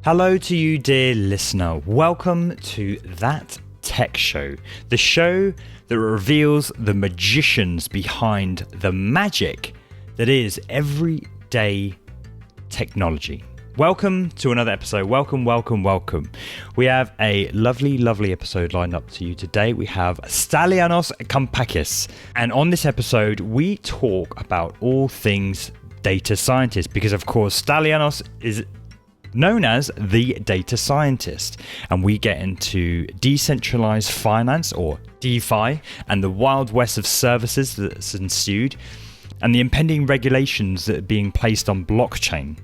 Hello to you, dear listener. Welcome to That Tech Show, the show that reveals the magicians behind the magic that is everyday technology. Welcome to another episode. Welcome. We have a lovely episode lined up to you today. We have Stylianos Kampakis. And on this episode, we talk about all things data scientists, because of course, Stylianos is known as the data scientist, and we get into decentralized finance, or DeFi, and the wild west of services that's ensued, and the impending regulations that are being placed on blockchain.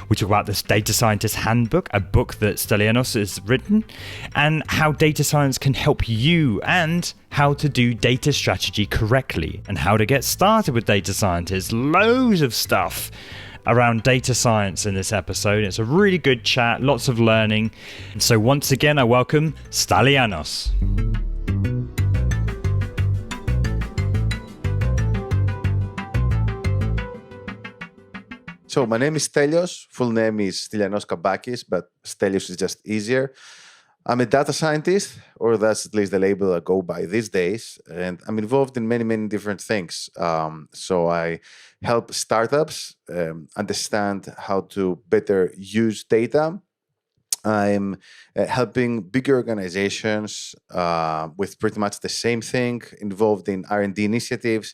We talk about this Data Scientist Handbook, a book that Stylianos has written, and how data science can help you, and how to do data strategy correctly, and how to get started with data scientists. Loads of stuff around data science in this episode. It's a really good chat, lots of learning. And so once again, I welcome Stylianos. So my name is Stelios. Full name is Stylianos Kampakis, but Stelios is just easier. I'm a data scientist, or that's at least the label I go by these days, and I'm involved in many different things. So I help startups understand how to better use data. I'm helping bigger organizations with pretty much the same thing, involved in R&D initiatives,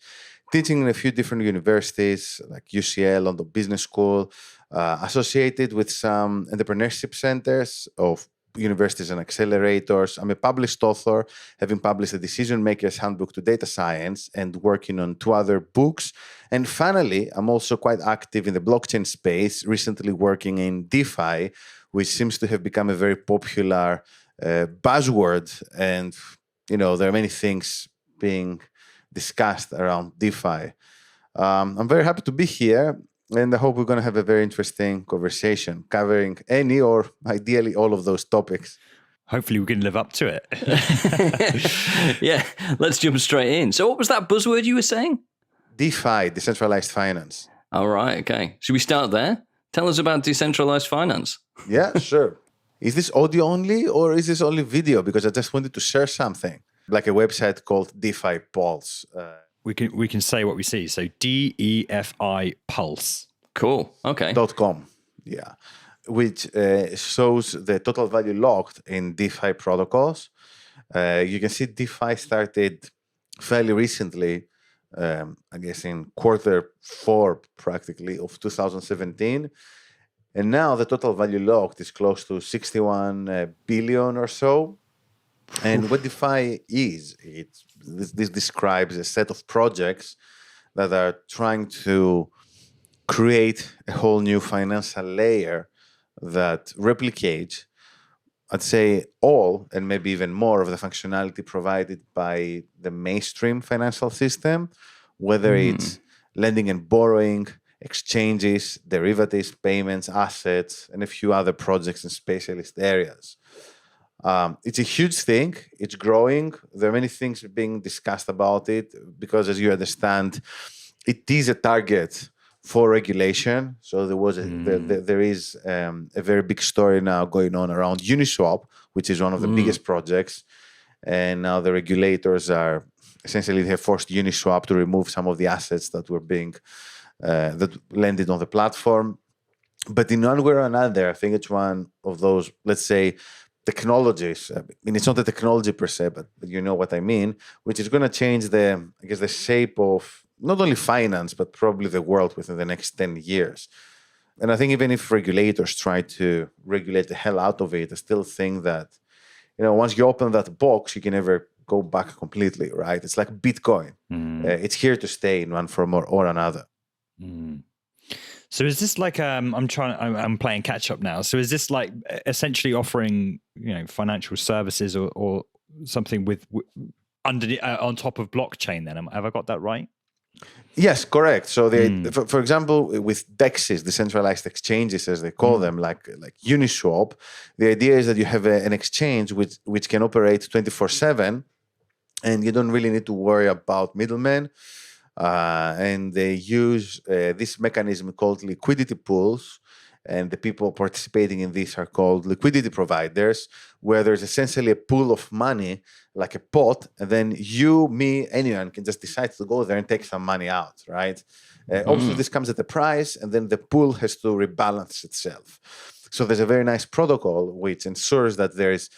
teaching in a few different universities like UCL, London Business School, associated with some entrepreneurship centers of universities and accelerators. I'm a published author, having published a Decision Maker's Handbook to Data Science and working on 2 other books. And finally, I'm also quite active in the blockchain space, recently working in DeFi, which seems to have become a very popular buzzword. And, you know, there are many things being discussed around DeFi. I'm very happy to be here. And I hope we're going to have a very interesting conversation covering any or ideally all of those topics. Hopefully we can live up to it. Yeah, let's jump straight in. So what was that buzzword you were saying? DeFi, decentralized finance. All right, okay. Should we start there? Tell us about decentralized finance. Yeah, sure. Is this audio only or is this only video? Because I just wanted to share something, like a website called DeFi Pulse. We can say what we see. So DEFI Pulse. Cool. Okay. .com. Yeah. Which shows the total value locked in DeFi protocols. You can see DeFi started fairly recently, I guess in Q4 practically of 2017. And now the total value locked is close to 61 billion or so. And what DeFi is, this describes a set of projects that are trying to create a whole new financial layer that replicates, I'd say, all and maybe even more of the functionality provided by the mainstream financial system, whether it's lending and borrowing, exchanges, derivatives, payments, assets, and a few other projects in specialist areas. It's a huge thing. It's growing. There are many things being discussed about it because, as you understand, it is a target for regulation. So there is a very big story now going on around Uniswap, which is one of the biggest projects. And now the regulators are essentially, they have forced Uniswap to remove some of the assets that were being that landed on the platform. But in one way or another, I think it's one of those, let's say, technologies. I mean, it's not the technology per se, but you know what I mean, which is going to change the shape of not only finance, but probably the world within the next 10 years. And I think even if regulators try to regulate the hell out of it, I still think that, once you open that box, you can never go back completely, right? It's like Bitcoin. It's here to stay in one form or another. So is this like I'm playing catch up now. So is this like essentially offering financial services or something with under on top of blockchain? Then have I got that right? Yes, correct. So for example, with DEXs, decentralized exchanges as they call them, like Uniswap, the idea is that you have an exchange which can operate 24/7, and you don't really need to worry about middlemen. And they use this mechanism called liquidity pools. and the people participating in this are called liquidity providers, where there's essentially a pool of money, like a pot, and then you, me, anyone can just decide to go there and take some money out, right? Obviously, this comes at a price, and then the pool has to rebalance itself. So there's a very nice protocol which ensures that there is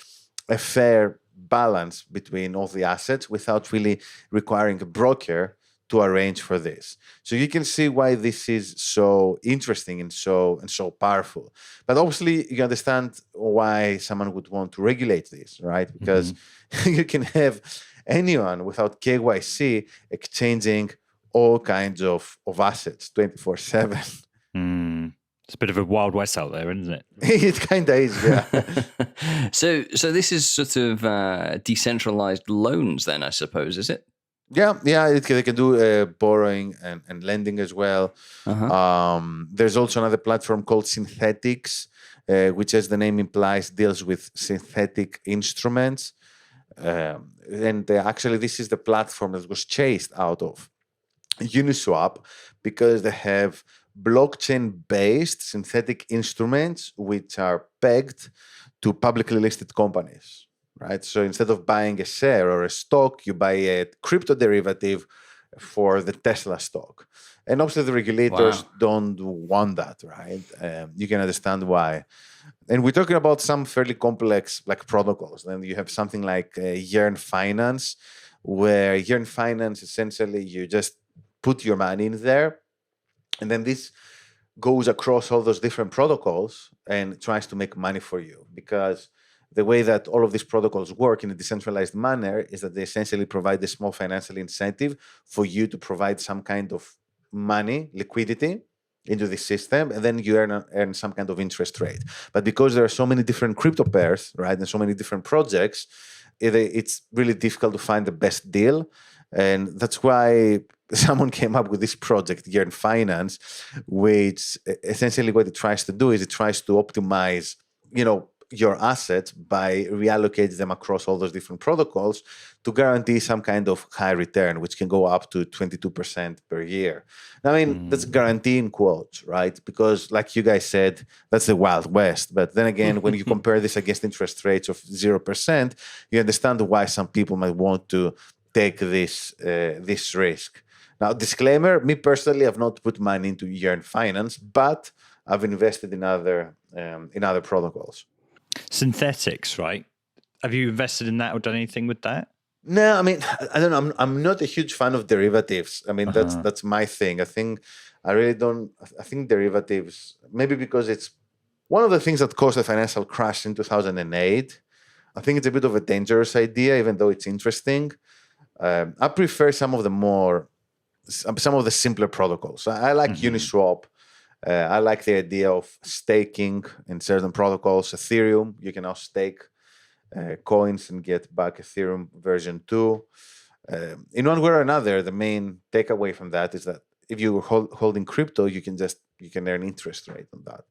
a fair balance between all the assets without really requiring a broker to arrange for this. So you can see why this is so interesting and so powerful. But obviously, you understand why someone would want to regulate this, right? Because you can have anyone without KYC exchanging all kinds of assets 24/7. It's a bit of a Wild West out there, isn't it? It kind of is, yeah. So this is sort of decentralized loans then, I suppose, is it? Yeah, they can do borrowing and lending as well. There's also another platform called Synthetics, which, as the name implies, deals with synthetic instruments. And actually, this is the platform that was chased out of Uniswap because they have blockchain-based synthetic instruments which are pegged to publicly listed companies. Right, so instead of buying a share or a stock, you buy a crypto derivative for the Tesla stock. And obviously, the regulators don't want that, right? You can understand why. And we're talking about some fairly complex like protocols. Then you have something like yearn.finance, where yearn.finance essentially you just put your money in there, and then this goes across all those different protocols and tries to make money for you, because the way that all of these protocols work in a decentralized manner is that they essentially provide a small financial incentive for you to provide some kind of money, liquidity into the system, and then you earn some kind of interest rate. But because there are so many different crypto pairs, right, and so many different projects, it's really difficult to find the best deal. And that's why someone came up with this project, yearn.finance, which essentially what it tries to do is it tries to optimize, your assets by reallocating them across all those different protocols to guarantee some kind of high return, which can go up to 22% per year. I mean, that's guarantee in quotes, right? Because like you guys said, that's the Wild West. But then again, when you compare this against interest rates of 0%, you understand why some people might want to take this risk. Now, disclaimer, me personally, I've not put money into yearn.finance, but I've invested in other protocols. Synthetics, right? Have you invested in that or done anything with that? No, I mean, I don't know. I'm not a huge fan of derivatives. I mean, that's my thing. I really don't. I think derivatives, maybe because it's one of the things that caused the financial crash in 2008. I think it's a bit of a dangerous idea, even though it's interesting. I prefer some of the simpler protocols. I like Uniswap. I like the idea of staking in certain protocols. Ethereum, you can now stake coins and get back Ethereum version 2. In one way or another, the main takeaway from that is that if you're holding crypto, you can earn interest rate on that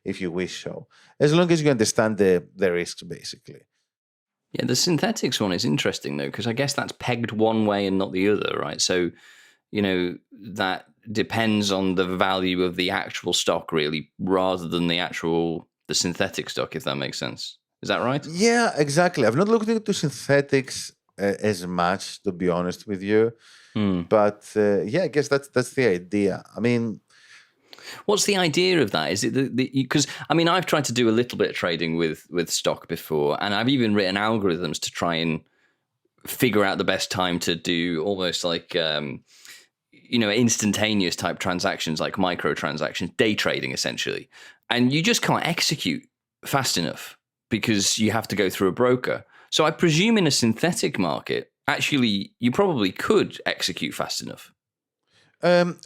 if you wish so, as long as you understand the risks, basically. Yeah, the synthetics one is interesting, though, because I guess that's pegged one way and not the other, right? So, that depends on the value of the actual stock, really, rather than the synthetic stock, if that makes sense. Is that right? Yeah, exactly. I've not looked into synthetics as much, to be honest with you. But I guess that's the idea. I mean, what's the idea of that? Is it because I've tried to do a little bit of trading with stock before, and I've even written algorithms to try and figure out the best time to do almost like instantaneous type transactions, like micro transactions, day trading essentially. And you just can't execute fast enough because you have to go through a broker. So I presume in a synthetic market, actually, you probably could execute fast enough.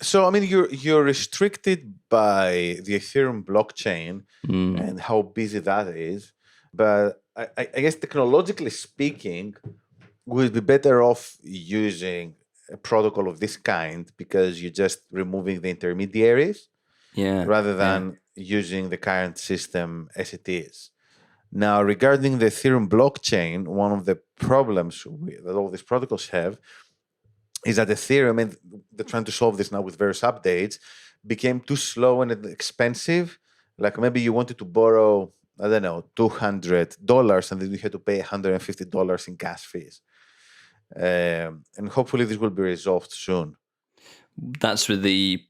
So I mean, you're restricted by the Ethereum blockchain and how busy that is. But I guess technologically speaking, we'd be better off using a protocol of this kind because you're just removing the intermediaries, rather than using the current system as it is. Now, regarding the Ethereum blockchain, one of the problems that all these protocols have is that Ethereum, and they're trying to solve this now with various updates, became too slow and expensive Like maybe you wanted to borrow, I don't know, $200, and then you had to pay $150 in gas fees. And hopefully this will be resolved soon. That's with the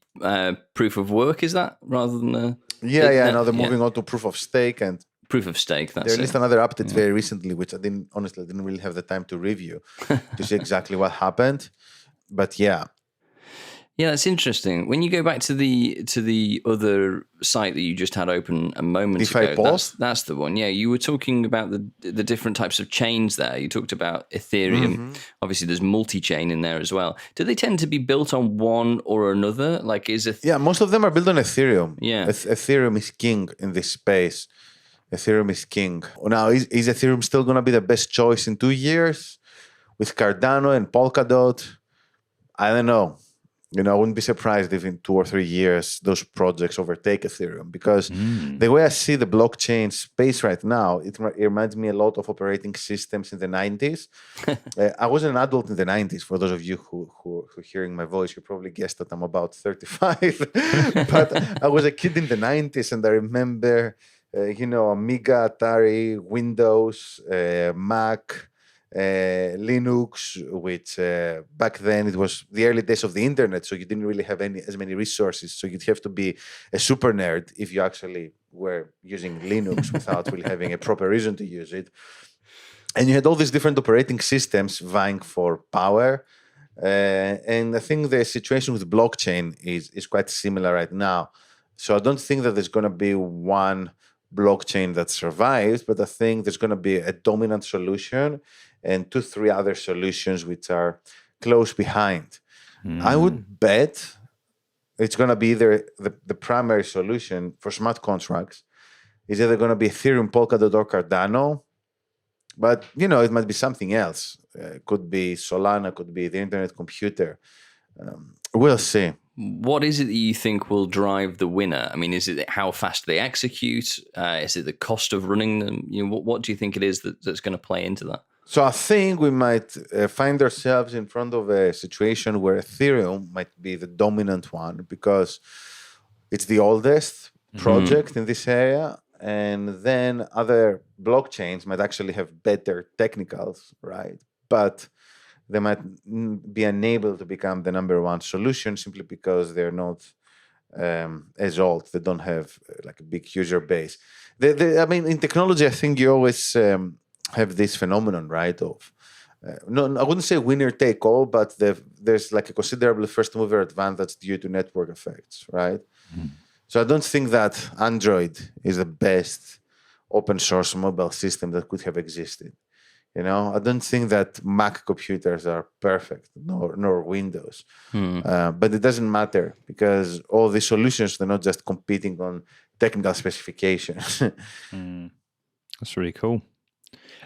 proof of work, is that, rather than the... Now they're moving on to proof of stake, and proof of stake. That's they released another update very recently, which I didn't really have the time to review to see exactly what happened. But yeah, that's interesting. When you go back to the other site that you just had open a moment DeFi ago, that's the one. Yeah, you were talking about the different types of chains there. You talked about Ethereum. Obviously, there's multi-chain in there as well. Do they tend to be built on one or another? Like, most of them are built on Ethereum. Yeah, Ethereum is king in this space. Ethereum is king. Now, is Ethereum still going to be the best choice in 2 years with Cardano and Polkadot? I don't know. I wouldn't be surprised if in 2 or 3 years those projects overtake Ethereum, because the way I see the blockchain space right now, it reminds me a lot of operating systems in the 90s. I was an adult in the 90s. For those of you who are hearing my voice, you probably guessed that I'm about 35. But I was a kid in the 90s, and I remember, Amiga, Atari, Windows, Mac, Linux, which back then it was the early days of the internet, so you didn't really have as many resources. So you'd have to be a super nerd if you actually were using Linux without really having a proper reason to use it. And you had all these different operating systems vying for power. And I think the situation with blockchain is quite similar right now. So I don't think that there's going to be one blockchain that survives, but I think there's going to be a dominant solution and 2-3 other solutions which are close behind. I would bet it's going to be either the primary solution for smart contracts is either going to be Ethereum, Polkadot, or Cardano. But, it might be something else. Could be Solana, could be the internet computer. We'll see. What is it that you think will drive the winner? I mean, is it how fast they execute? Is it the cost of running them? What do you think it is that's going to play into that? So I think we might find ourselves in front of a situation where Ethereum might be the dominant one because it's the oldest project in this area. And then other blockchains might actually have better technicals, right? But they might be unable to become the number one solution simply because they're not as old. They don't have like a big user base. In technology, I think you always have this phenomenon, right? Of no, I wouldn't say winner take all, but there's like a considerable first mover advantage due to network effects, right? So I don't think that Android is the best open source mobile system that could have existed. I don't think that Mac computers are perfect, nor Windows. But it doesn't matter because all the solutions, they're not just competing on technical specifications. That's really cool.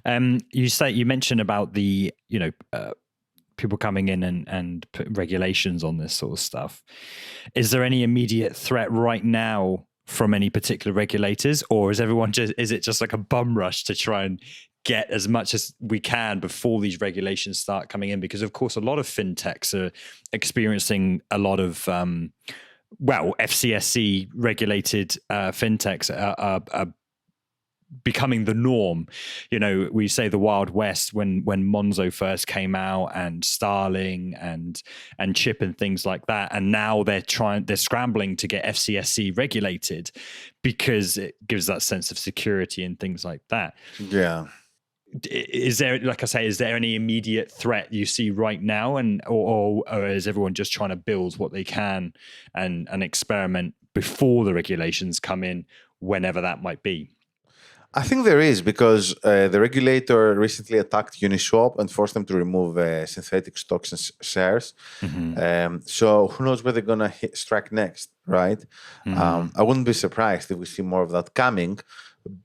You mentioned about the people coming in and put regulations on this sort of stuff. Is there any immediate threat right now from any particular regulators, or is it just like a bum rush to try and get as much as we can before these regulations start coming in? Because of course a lot of fintechs are experiencing a lot of FCSC regulated fintechs are becoming the norm. We say the Wild West when Monzo first came out, and Starling and Chip and things like that, and now they're scrambling to get FCSC regulated because it gives that sense of security and things like that. Yeah. Is there, like I say, is there any immediate threat you see right now, or is everyone just trying to build what they can and experiment before the regulations come in, whenever that might be? I think there is, because the regulator recently attacked Uniswap and forced them to remove synthetic stocks and shares. So who knows where they're going to strike next, right? I wouldn't be surprised if we see more of that coming,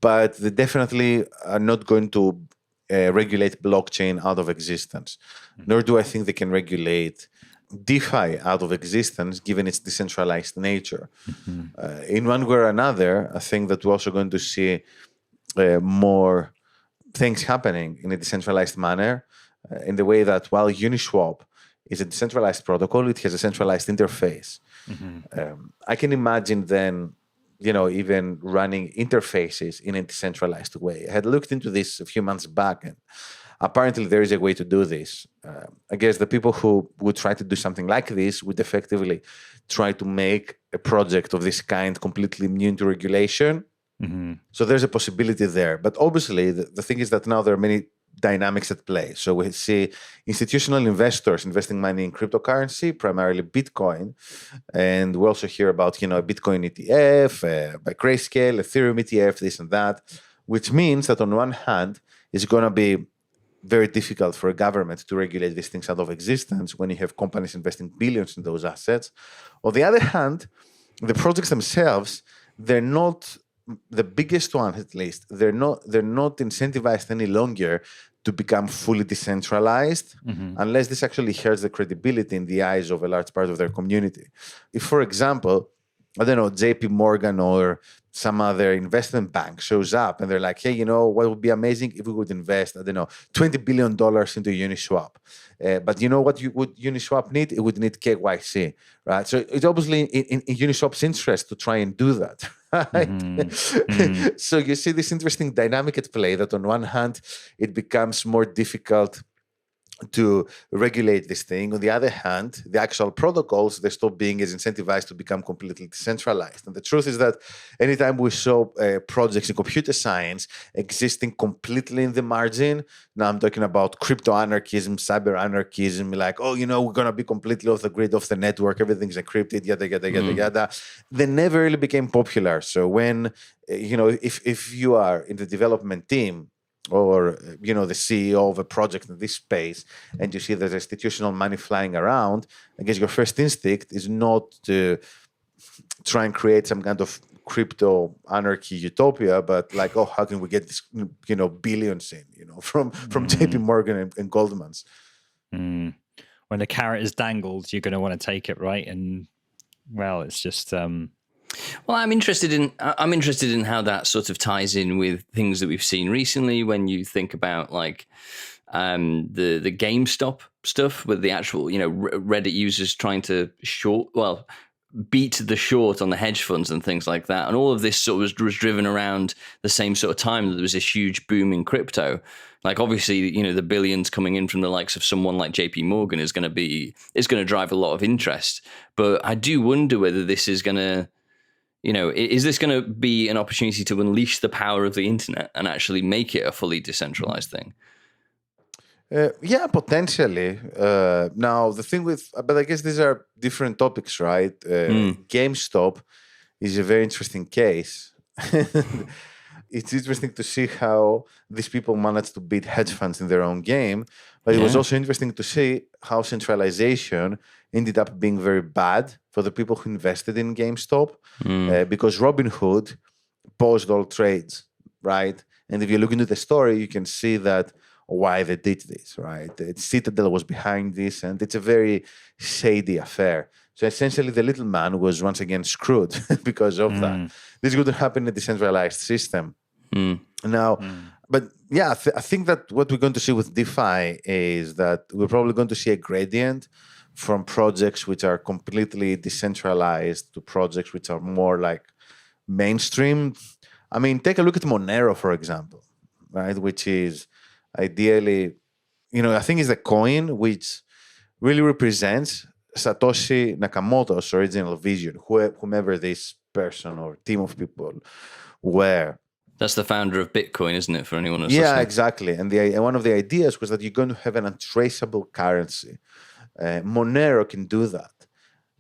but they definitely are not going to regulate blockchain out of existence. Nor do I think they can regulate DeFi out of existence, given its decentralized nature. In one way or another, I think that we're also going to see more things happening in a decentralized manner, in the way that while Uniswap is a decentralized protocol, it has a centralized interface. I can imagine then even running interfaces in a decentralized way. I had looked into this a few months back, and apparently there is a way to do this. I guess the people who would try to do something like this would effectively try to make a project of this kind completely immune to regulation. Mm-hmm. So there's a possibility there. But obviously, the thing is that now there are many dynamics at play. So we see institutional investors investing money in cryptocurrency, primarily Bitcoin. And we also hear about, a Bitcoin ETF, by Grayscale, Ethereum ETF, this and that, which means that on one hand, it's going to be very difficult for a government to regulate these things out of existence when you have companies investing billions in those assets. On the other hand, the projects themselves, they're not the biggest one, at least. They're not incentivized any longer to become fully decentralized, unless this actually hurts the credibility in the eyes of a large part of their community. If, for example, I don't know, JP Morgan or some other investment bank shows up and they're like, hey, what would be amazing if we would invest, I don't know, $20 billion into Uniswap. But you know what would Uniswap need? It would need KYC, right? So it's obviously in Uniswap's interest to try and do that, right? So you see this interesting dynamic at play that on one hand, it becomes more difficult to regulate this thing. On the other hand, the actual protocols, they stop being as incentivized to become completely decentralized. And the truth is that anytime we saw projects in computer science existing completely in the margin, now I'm talking about crypto anarchism, cyber anarchism, like, we're going to be completely off the grid, off the network, everything's encrypted, yada, yada, yada, yada. They never really became popular. So when, if you are in the development team, or the CEO of a project in this space, and you see there's institutional money flying around, I guess your first instinct is not to try and create some kind of crypto anarchy utopia, but like, how can we get this, billions in, from JP Morgan and Goldman's. When the carrot is dangled, you're going to want to take it, right? And well, it's just. Well, I'm interested in how that sort of ties in with things that we've seen recently. When you think about like the GameStop stuff with the actual Reddit users trying to beat the short on the hedge funds and things like that, and all of this sort of was driven around the same sort of time that there was this huge boom in crypto. Like obviously, the billions coming in from the likes of someone like JP Morgan is going to drive a lot of interest. But I do wonder whether this is going to. Is this going to be an opportunity to unleash the power of the internet and actually make it a fully decentralized thing? Yeah, potentially. Now, the thing but I guess these are different topics, right? GameStop is a very interesting case. It's interesting to see how these people managed to beat hedge funds in their own game. But it was also interesting to see how centralization ended up being very bad for the people who invested in GameStop, because Robinhood paused all trades, right? And if you look into the story, you can see that why they did this, right? Citadel was behind this, and it's a very shady affair. So essentially, the little man was once again screwed because of that. This wouldn't happen in a decentralized system. Now, but yeah, I think that what we're going to see with DeFi is that we're probably going to see a gradient from projects which are completely decentralized to projects which are more like mainstream. I mean, take a look at Monero, for example, right? Which is ideally, I think is a coin which really represents Satoshi Nakamoto's original vision, whomever this person or team of people were. That's the founder of Bitcoin, isn't it, for anyone else? Yeah, exactly. And one of the ideas was that you're going to have an untraceable currency. Monero can do that.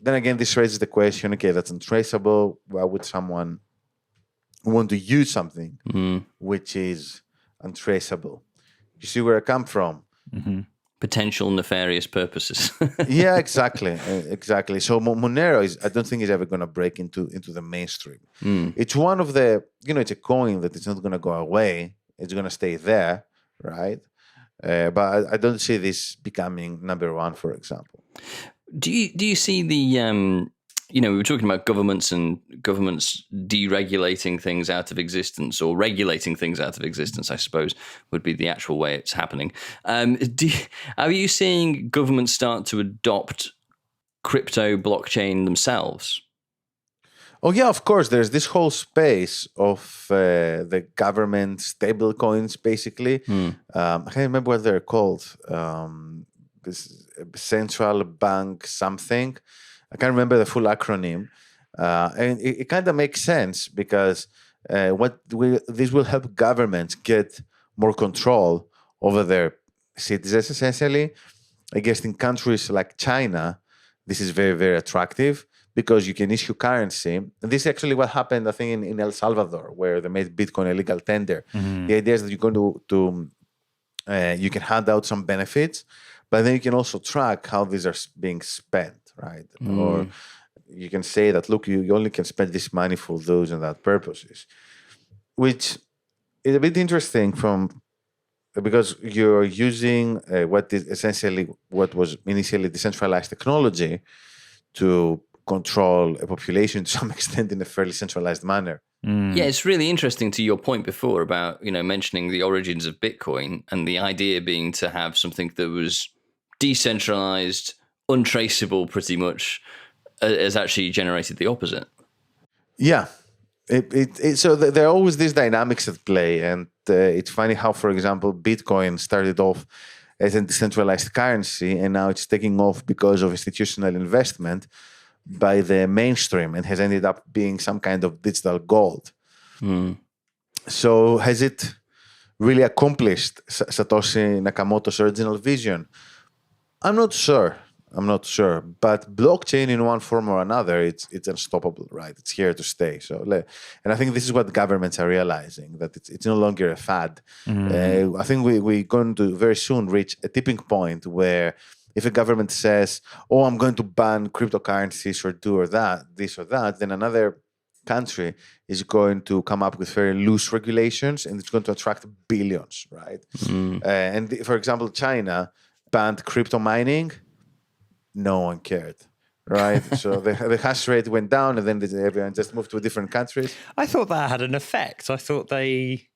Then again, this raises the question, okay, that's untraceable. Why would someone want to use something which is untraceable? You see where I come from? Potential nefarious purposes. Yeah, exactly. So Monero I don't think is ever going to break into the mainstream. It's one of the, it's a coin that is not going to go away. It's going to stay there, right? But I don't see this becoming number one, for example. Do you see the we were talking about governments deregulating things out of existence, or regulating things out of existence, I suppose, would be the actual way it's happening. Are you seeing governments start to adopt crypto blockchain themselves? Oh yeah, of course. There's this whole space of the government stable coins, basically. I can't remember what they're called. This central bank something. I can't remember the full acronym. And it kind of makes sense because this will help governments get more control over their citizens, essentially. I guess in countries like China, this is very, very attractive because you can issue currency. And this is actually what happened, I think, in El Salvador, where they made Bitcoin a legal tender. The idea is that you're going you can hand out some benefits, but then you can also track how these are being spent, right? Or you can say that, look, you only can spend this money for those and that purposes, which is a bit interesting because you're using what is essentially what was initially decentralized technology to control a population to some extent in a fairly centralized manner. Yeah, it's really interesting to your point before about, mentioning the origins of Bitcoin and the idea being to have something that was decentralized, untraceable pretty much, has actually generated the opposite. Yeah. So there are always these dynamics at play, and it's funny how, for example, Bitcoin started off as a decentralized currency, and now it's taking off because of institutional investment by the mainstream and has ended up being some kind of digital gold. So has it really accomplished Satoshi Nakamoto's original vision? I'm not sure. But blockchain in one form or another, it's unstoppable, right? It's here to stay. And I think this is what governments are realizing, that it's no longer a fad. I think we're going to very soon reach a tipping point where if a government says, oh, I'm going to ban cryptocurrencies or do or that, this or that, then another country is going to come up with very loose regulations and it's going to attract billions, right? And for example, China banned crypto mining. No one cared, right? So the hash rate went down and then everyone just moved to different countries. I thought that had an effect. I thought they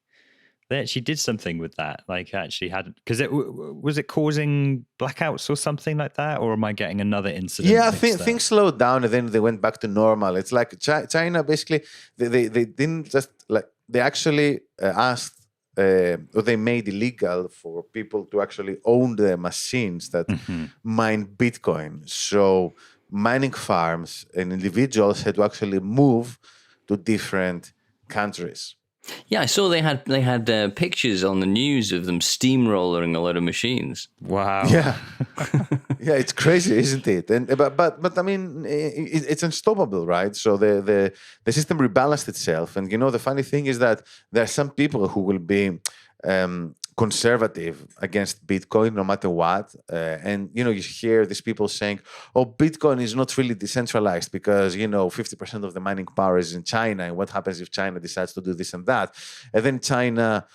actually did something with that. Like actually had, because was it causing blackouts or something like that? Or am I getting another incident? Yeah, things slowed down and then they went back to normal. It's like China basically, they didn't just like, they actually asked, or they made illegal for people to actually own the machines that mine Bitcoin. So mining farms and individuals had to actually move to different countries. Yeah, I saw they had pictures on the news of them steamrolling a lot of machines. Wow. Yeah, yeah, it's crazy, isn't it? And but I mean, it's unstoppable, right? So the system rebalanced itself, and the funny thing is that there are some people who will be conservative against Bitcoin no matter what, and you hear these people saying, "Oh, Bitcoin is not really decentralized because 50% of the mining power is in China, and what happens if China decides to do this and that?" And then China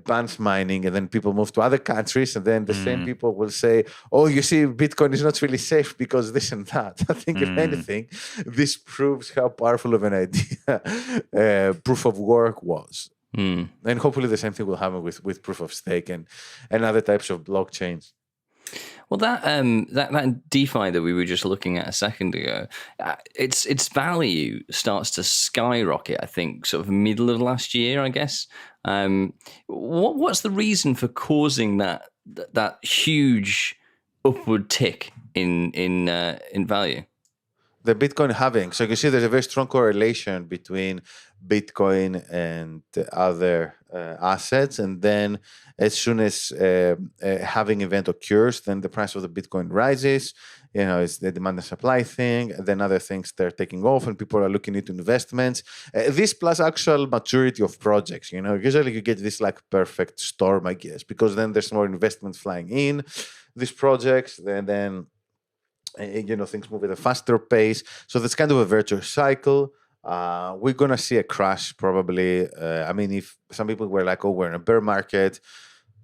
bans mining, and then people move to other countries, and then the same people will say, "Oh, you see, Bitcoin is not really safe because this and that." I think if anything, this proves how powerful of an idea proof of work was. And hopefully the same thing will happen with proof of stake and other types of blockchains. Well, that DeFi that we were just looking at a second ago, its value starts to skyrocket. I think sort of middle of last year, I guess. What's the reason for causing that huge upward tick in value? The Bitcoin halving. So you can see there's a very strong correlation between Bitcoin and other assets. And then as soon as a halving event occurs, then the price of the Bitcoin rises. It's the demand and supply thing. And then other things they're taking off and people are looking into investments. This plus actual maturity of projects. Usually you get this like perfect storm, I guess, because then there's more investment flying in these projects. Then things move at a faster pace. So that's kind of a virtuous cycle. We're going to see a crash probably. If some people were like, oh, we're in a bear market.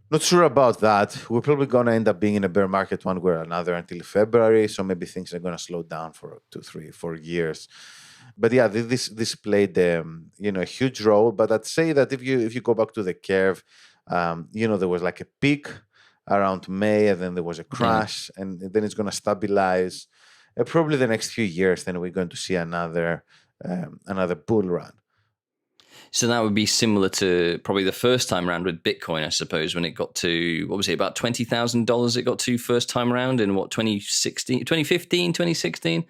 Not sure about that. We're probably going to end up being in a bear market one way or another until February. So maybe things are going to slow down for 2, 3, 4 years. But yeah, this played a huge role. But I'd say that if you go back to the curve, there was like a peak around May, and then there was a crash, and then it's going to stabilize. Probably the next few years, then we're going to see another another bull run. So that would be similar to probably the first time around with Bitcoin, I suppose, when it got to, what was it, about $20,000 it got to first time around in 2015, 2016,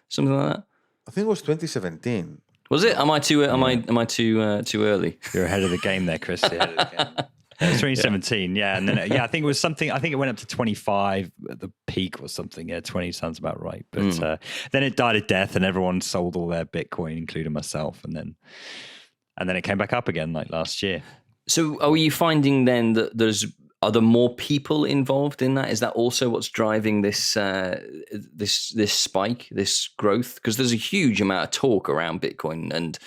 something like that? I think it was 2017. Was it? Am I too early? You're ahead of the game there, Chris. You're ahead of the game. It was 2017, yeah. And then, I think it was something, I think it went up to 25 at the peak or something. Yeah, 20 sounds about right. But then it died a death and everyone sold all their Bitcoin, including myself. And then it came back up again like last year. So are you finding then that are there more people involved in that? Is that also what's driving this this spike, this growth? Because there's a huge amount of talk around Bitcoin and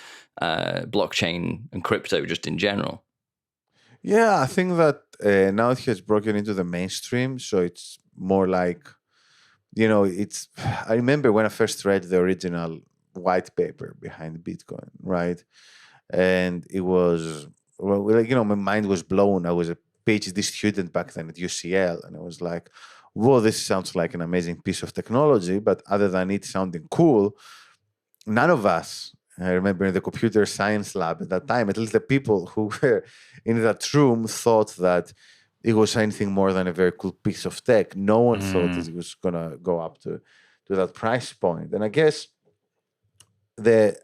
blockchain and crypto just in general. Yeah, I think that now it has broken into the mainstream. So it's more like, I remember when I first read the original white paper behind Bitcoin, right? And it was, my mind was blown. I was a PhD student back then at UCL, and I was like, whoa, this sounds like an amazing piece of technology. But other than it sounding cool, none of us, I remember in the computer science lab at that time, at least the people who were in that room thought that it was anything more than a very cool piece of tech. No one thought it was going to go up to that price point. And I guess there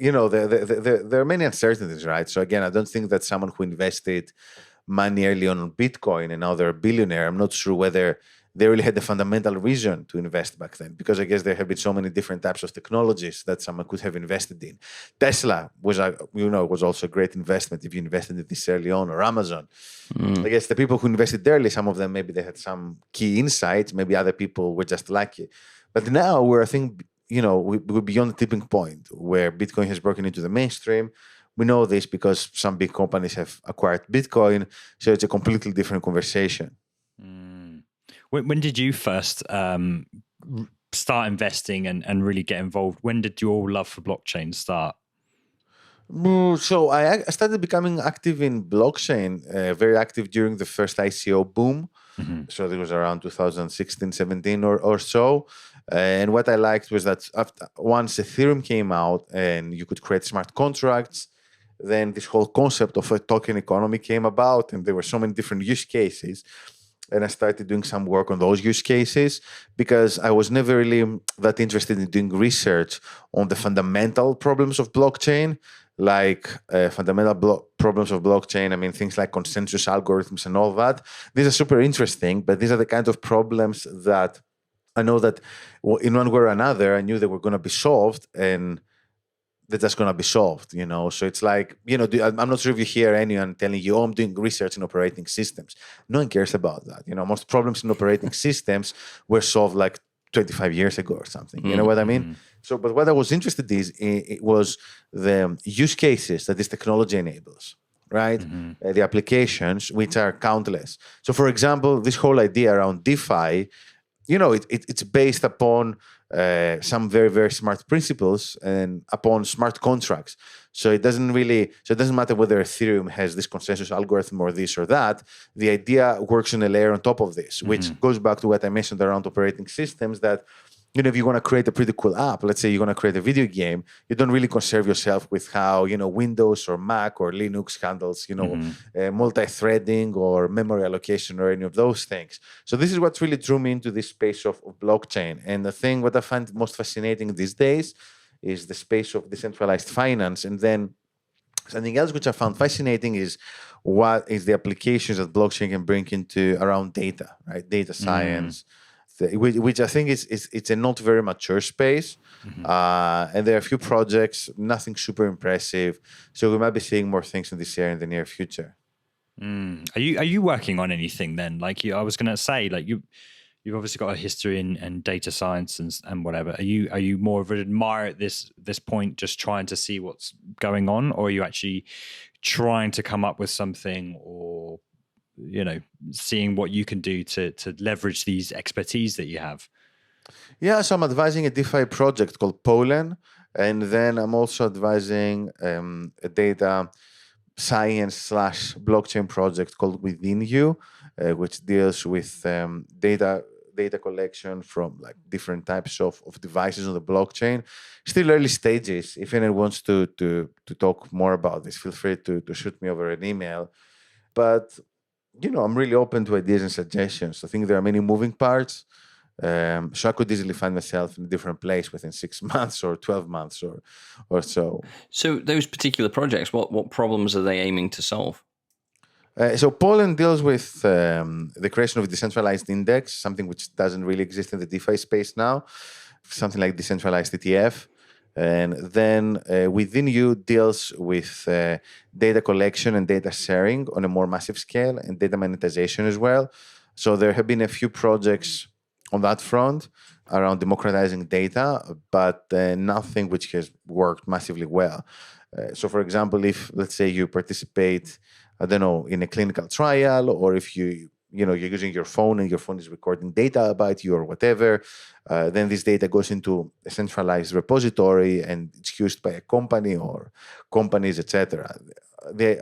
are many uncertainties, right? So again, I don't think that someone who invested money early on Bitcoin and now they're a billionaire, I'm not sure whether they really had the fundamental reason to invest back then, because I guess there have been so many different types of technologies that someone could have invested in. Tesla was also a great investment if you invested in this early on, or Amazon. I guess the people who invested early, some of them, maybe they had some key insights, maybe other people were just lucky. But now I think, we're beyond the tipping point where Bitcoin has broken into the mainstream. We know this because some big companies have acquired Bitcoin, so it's a completely different conversation. When did you first start investing and really get involved? When did your love for blockchain start? So I started becoming active in blockchain, very active during the first ICO boom. So it was around 2016, 17 or so. And what I liked was that once Ethereum came out and you could create smart contracts, then this whole concept of a token economy came about, and there were so many different use cases. And I started doing some work on those use cases because I was never really that interested in doing research on the fundamental problems of blockchain, like problems of blockchain. I mean, things like consensus algorithms and all that. These are super interesting, but these are the kind of problems that I know that in one way or another, I knew they were going to be solved, and they're just going to be solved, So it's like, I'm not sure if you hear anyone telling you, I'm doing research in operating systems. No one cares about that. Most problems in operating systems were solved like 25 years ago or something. You know what I mean? So, but what I was interested in it was the use cases that this technology enables, right? The applications, which are countless. So, for example, this whole idea around DeFi, it's based upon some very, very smart principles and upon smart contracts. So it doesn't matter whether Ethereum has this consensus algorithm or this or that. The idea works on a layer on top of this, which goes back to what I mentioned around operating systems, that if you want to create a pretty cool app, let's say you're going to create a video game, you don't really concern yourself with how, Windows or Mac or Linux handles, multi-threading or memory allocation or any of those things. So this is what really drew me into this space of blockchain. And the thing what I find most fascinating these days is the space of decentralized finance. And then something else which I found fascinating is what is the applications that blockchain can bring into around data, right? Data science, which I think it's a not very mature space. And there are a few projects, nothing super impressive. So we might be seeing more things in this area in the near future. Are you working on anything then? Like I was going to say, like you've obviously got a history in data science and whatever. Are you more of an admirer at this point, just trying to see what's going on, or are you actually trying to come up with something, or seeing what you can do to leverage these expertise that you have? Yeah, so I'm advising a DeFi project called Polen, and then I'm also advising a data science / blockchain project called Within You, which deals with data collection from like different types of devices on the blockchain. still early stages. If anyone wants to talk more about this, feel free to shoot me over an email. But I'm really open to ideas and suggestions. I think there are many moving parts. So I could easily find myself in a different place within 6 months or 12 months or so. So those particular projects, what problems are they aiming to solve? So Poland deals with the creation of a decentralized index, something which doesn't really exist in the DeFi space now, something like decentralized ETF. And then within you deals with data collection and data sharing on a more massive scale and data monetization as well. So there have been a few projects on that front around democratizing data, but nothing which has worked massively well. So for example, if let's say you participate, I don't know, in a clinical trial, or if you're using your phone and your phone is recording data about you or whatever, then this data goes into a centralized repository and it's used by a company or companies, etc.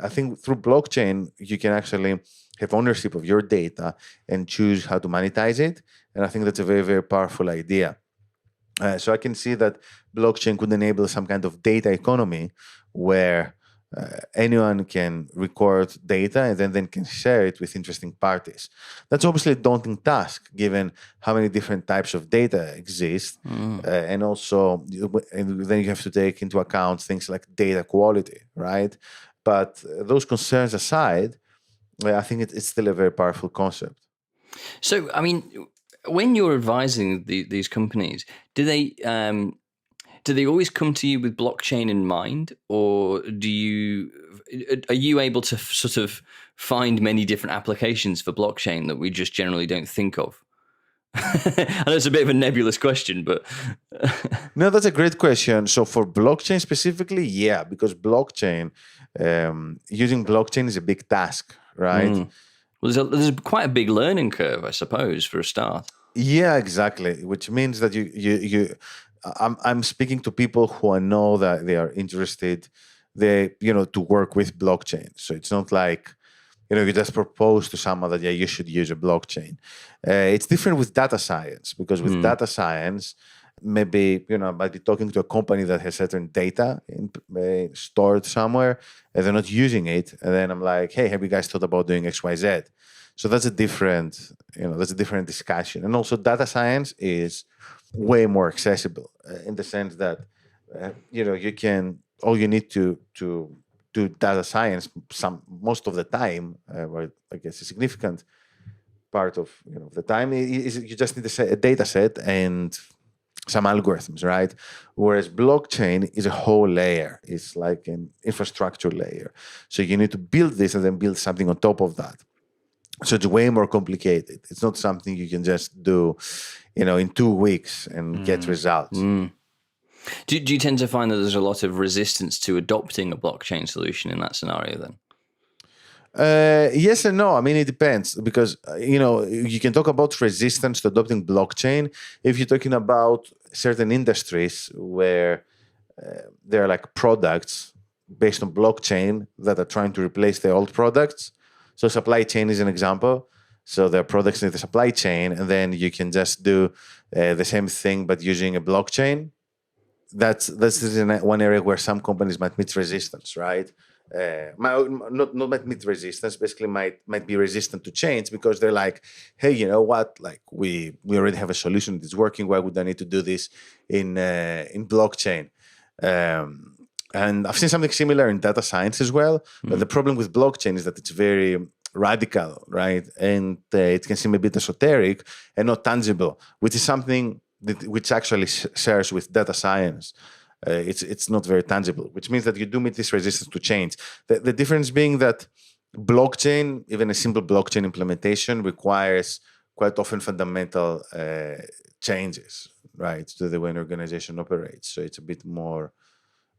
I think through blockchain, you can actually have ownership of your data and choose how to monetize it. And I think that's a very, very powerful idea. So I can see that blockchain could enable some kind of data economy where anyone can record data and then can share it with interesting parties. That's obviously a daunting task given how many different types of data exist. And also, and then you have to take into account things like data quality, right? But those concerns aside, I think it's still a very powerful concept. So, I mean, when you're advising these companies, do they always come to you with blockchain in mind, or are you able to sort of find many different applications for blockchain that we just generally don't think of? I know it's a bit of a nebulous question, but no, that's a great question. So for blockchain specifically, yeah, because using blockchain is a big task, right? Well, there's quite a big learning curve, I suppose, for a start. Yeah, exactly. Which means that I'm speaking to people who I know that they are interested, to work with blockchain. So it's not like, you just propose to someone that, you should use a blockchain. It's different with data science, because with data science, maybe, I might be talking to a company that has certain data stored somewhere and they're not using it. And then I'm like, hey, have you guys thought about doing X, Y, Z? So that's a different discussion. And also data science is way more accessible in the sense that, all you need to do data science most of the time, or I guess a significant part of the time is you just need a data set and some algorithms, right? Whereas blockchain is a whole layer. It's like an infrastructure layer. So you need to build this and then build something on top of that. So it's way more complicated. It's not something you can just do, in 2 weeks and get results. Do you tend to find that there's a lot of resistance to adopting a blockchain solution in that scenario then? Yes and no. I mean, it depends, because, you can talk about resistance to adopting blockchain if you're talking about certain industries where there are like products based on blockchain that are trying to replace the old products. So supply chain is an example. So there are products in the supply chain, and then you can just do the same thing but using a blockchain. That's one area where some companies might meet resistance, right? Not might meet resistance, basically might be resistant to change, because they're like, hey, you know what? Like we already have a solution that's working. Why would I need to do this in blockchain? And I've seen something similar in data science as well. But the problem with blockchain is that it's very radical, right? And it can seem a bit esoteric and not tangible, which is something which actually shares with data science. It's not very tangible, which means that you do meet this resistance to change. The difference being that blockchain, even a simple blockchain implementation, requires quite often fundamental changes, right, to the way an organization operates. So it's a bit more.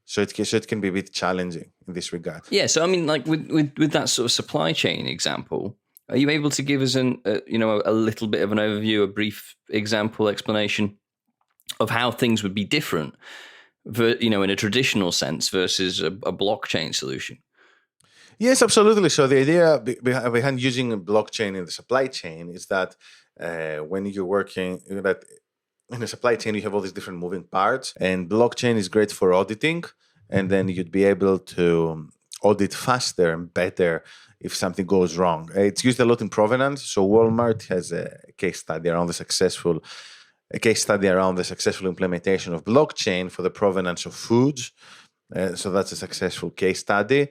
So it can be a bit challenging in this regard. Yeah. So I mean, like with that sort of supply chain example, are you able to give us a little bit of an overview, a brief example explanation of how things would be different, in a traditional sense versus a blockchain solution? Yes, absolutely. So the idea behind using a blockchain in the supply chain is that when you're working, that in a supply chain, you have all these different moving parts, and blockchain is great for auditing. And then you'd be able to audit faster and better if something goes wrong. It's used a lot in provenance. So Walmart has a case study around the successful implementation of blockchain for the provenance of foods. So that's a successful case study.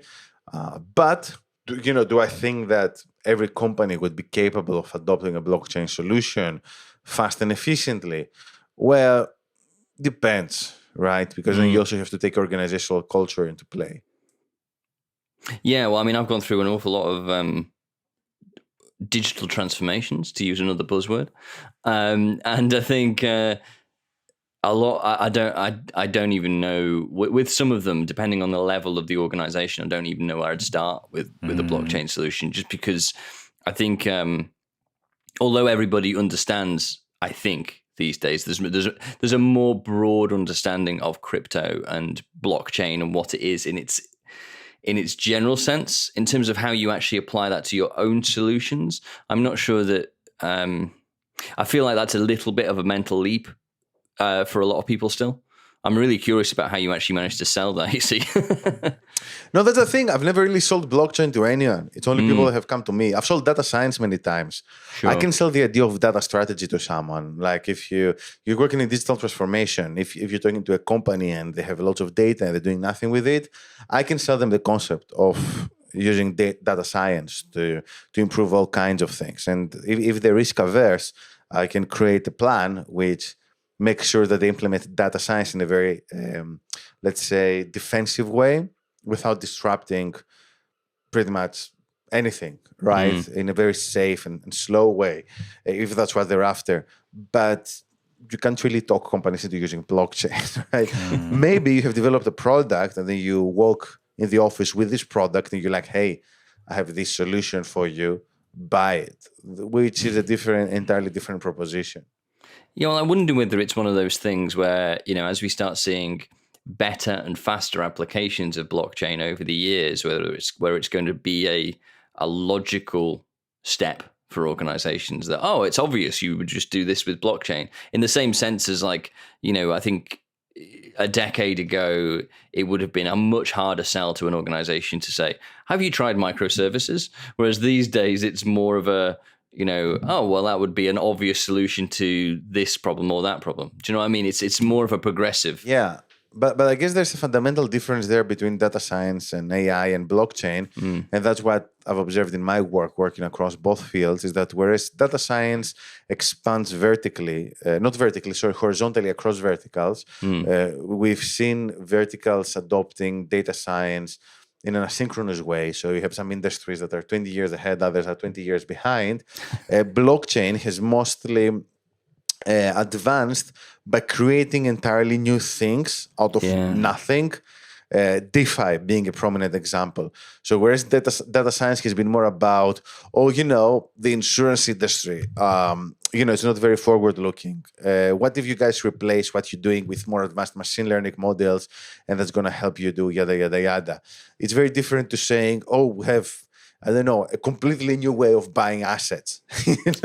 But do I think that every company would be capable of adopting a blockchain solution fast and efficiently? Well, depends, right? Because then you also have to take organizational culture into play. Yeah, well, I mean, I've gone through an awful lot of digital transformations, to use another buzzword, and I think a lot. I don't even know with some of them, depending on the level of the organization. I don't even know where I'd start with a blockchain solution, just because I think, although everybody understands, I think these days there's a more broad understanding of crypto and blockchain and what it is in its general sense, in terms of how you actually apply that to your own solutions. I'm not sure that, I feel like that's a little bit of a mental leap for a lot of people still. I'm really curious about how you actually managed to sell that, you see. No, that's the thing. I've never really sold blockchain to anyone. It's only people that have come to me. I've sold data science many times. Sure. I can sell the idea of data strategy to someone. Like if you're working in digital transformation, if you're talking to a company and they have lots of data and they're doing nothing with it, I can sell them the concept of using data science to improve all kinds of things. And if they're risk averse, I can create a plan which make sure that they implement data science in a very, let's say, defensive way without disrupting pretty much anything, right? In a very safe and slow way, if that's what they're after. But you can't really talk companies into using blockchain, right? Maybe you have developed a product and then you walk in the office with this product and you're like, hey, I have this solution for you, buy it, which is entirely different proposition. Yeah, well, I wonder whether it's one of those things where, as we start seeing better and faster applications of blockchain over the years, where it's going to be a logical step for organizations that, it's obvious you would just do this with blockchain, in the same sense as I think a decade ago, it would have been a much harder sell to an organization to say, have you tried microservices? Whereas these days, it's more of a, that would be an obvious solution to this problem or that problem. Do you know what I mean? It's more of a progressive. Yeah, but I guess there's a fundamental difference there between data science and AI and blockchain. And that's what I've observed in my work, working across both fields, is that whereas data science expands horizontally across verticals, we've seen verticals adopting data science in an asynchronous way. So you have some industries that are 20 years ahead, others are 20 years behind. Blockchain has mostly advanced by creating entirely new things out of nothing. DeFi being a prominent example. So whereas data science has been more about, the insurance industry, it's not very forward-looking. What if you guys replace what you're doing with more advanced machine learning models, and that's going to help you do yada, yada, yada. It's very different to saying, we have, a completely new way of buying assets.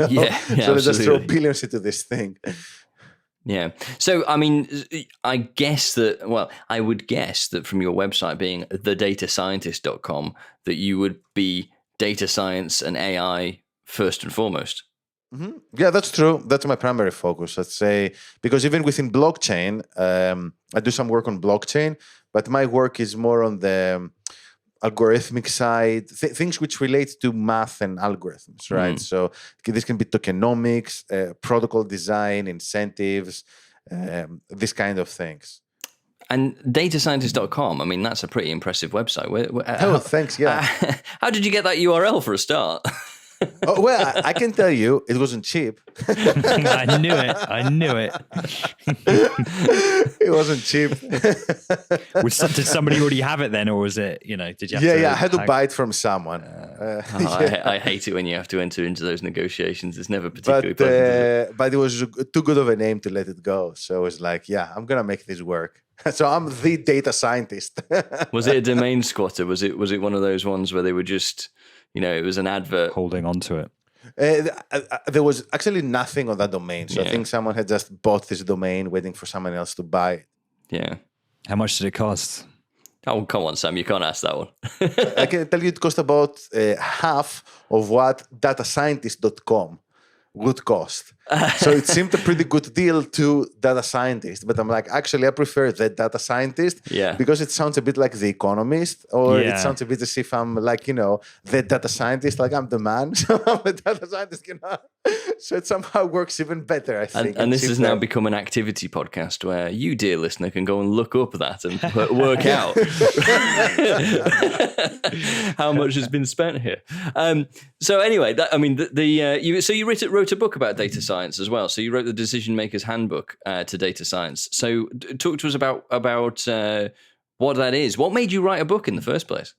Yeah, so let's just throw billions into this thing. Yeah. So, I mean, I would guess that from your website being thedatascientist.com, that you would be data science and AI first and foremost. Mm-hmm. Yeah, that's true. That's my primary focus, let's say, because even within blockchain, I do some work on blockchain, but my work is more on the algorithmic side, things which relate to math and algorithms, right? So this can be tokenomics, protocol design, incentives, these kind of things. And datascientist.com, I mean, that's a pretty impressive website. Thanks, yeah. How did you get that URL for a start? Well, I can tell you, it wasn't cheap. I knew it. It wasn't cheap. Did somebody already have it then, or was it, did you have to? Yeah, I had to buy it from someone. I hate it when you have to enter into those negotiations. It's never particularly pleasant. But it was too good of a name to let it go. So it was like, I'm going to make this work. So I'm the data scientist. Was it a domain squatter? Was it one of those ones where they were just... it was an advert. Holding on to it. There was actually nothing on that domain. So I Yeah. think someone had just bought this domain waiting for someone else to buy it. Yeah. How much did it cost? Oh, come on, Sam. You can't ask that one. I can tell you it cost about half of what datascientist.com would cost. So it seemed a pretty good deal to data scientist, but I'm like, actually, I prefer the data scientist because it sounds a bit like the economist, or it sounds a bit as if I'm like, the data scientist, like I'm the man, so I'm a data scientist, So it somehow works even better, I think. And this has now become an activity podcast where you, dear listener, can go and look up that and work out how much has been spent here. So anyway, you wrote a book about data science as well. So you wrote the Decision Maker's Handbook to Data Science. So talk to us about what that is. What made you write a book in the first place?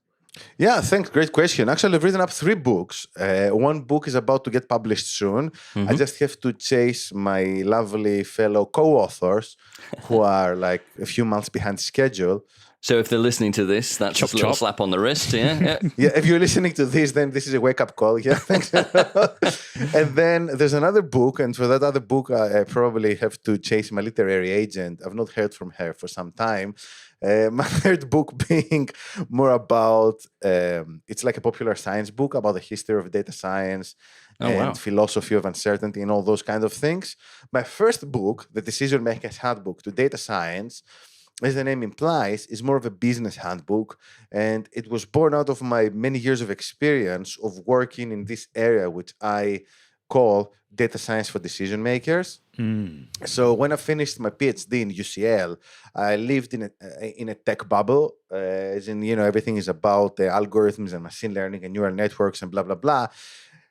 Yeah, thanks. Great question. Actually, I've written up 3 books. One book is about to get published soon. I just have to chase my lovely fellow co-authors who are like a few months behind schedule. So if they're listening to this, that's just a little slap on the wrist, yeah? Yeah, if you're listening to this, then this is a wake-up call. Yeah, thanks. And then there's another book, and for that other book, I probably have to chase my literary agent. I've not heard from her for some time. My third book being more about, it's like a popular science book about the history of data science and philosophy of uncertainty and all those kind of things. My first book, The Decision Maker's Handbook to Data Science, as the name implies, is more of a business handbook. And it was born out of my many years of experience of working in this area, which I call data science for decision makers. So when I finished my PhD in UCL, I lived in a tech bubble, as in, everything is about the algorithms and machine learning and neural networks and blah, blah, blah.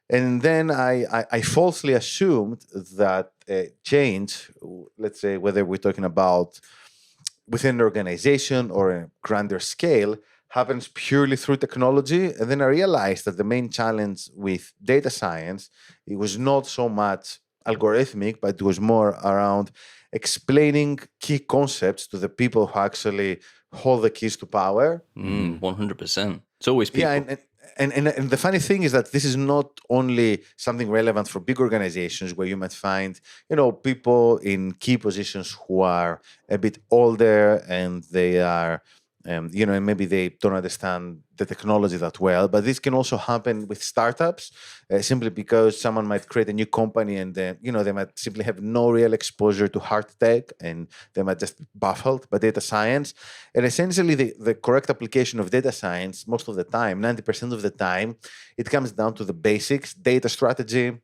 And then I falsely assumed that change, let's say whether we're talking about within an organization or a grander scale, happens purely through technology. And then I realized that the main challenge with data science, it was not so much algorithmic, but it was more around explaining key concepts to the people who actually hold the keys to power. 100%. It's always people. Yeah, and the funny thing is that this is not only something relevant for big organizations where you might find, people in key positions who are a bit older and they are, and maybe they don't understand the technology that well. But this can also happen with startups, simply because someone might create a new company and then, they might simply have no real exposure to hard tech and they might just be baffled by data science. And essentially the correct application of data science, most of the time, 90% of the time, it comes down to the basics: data strategy,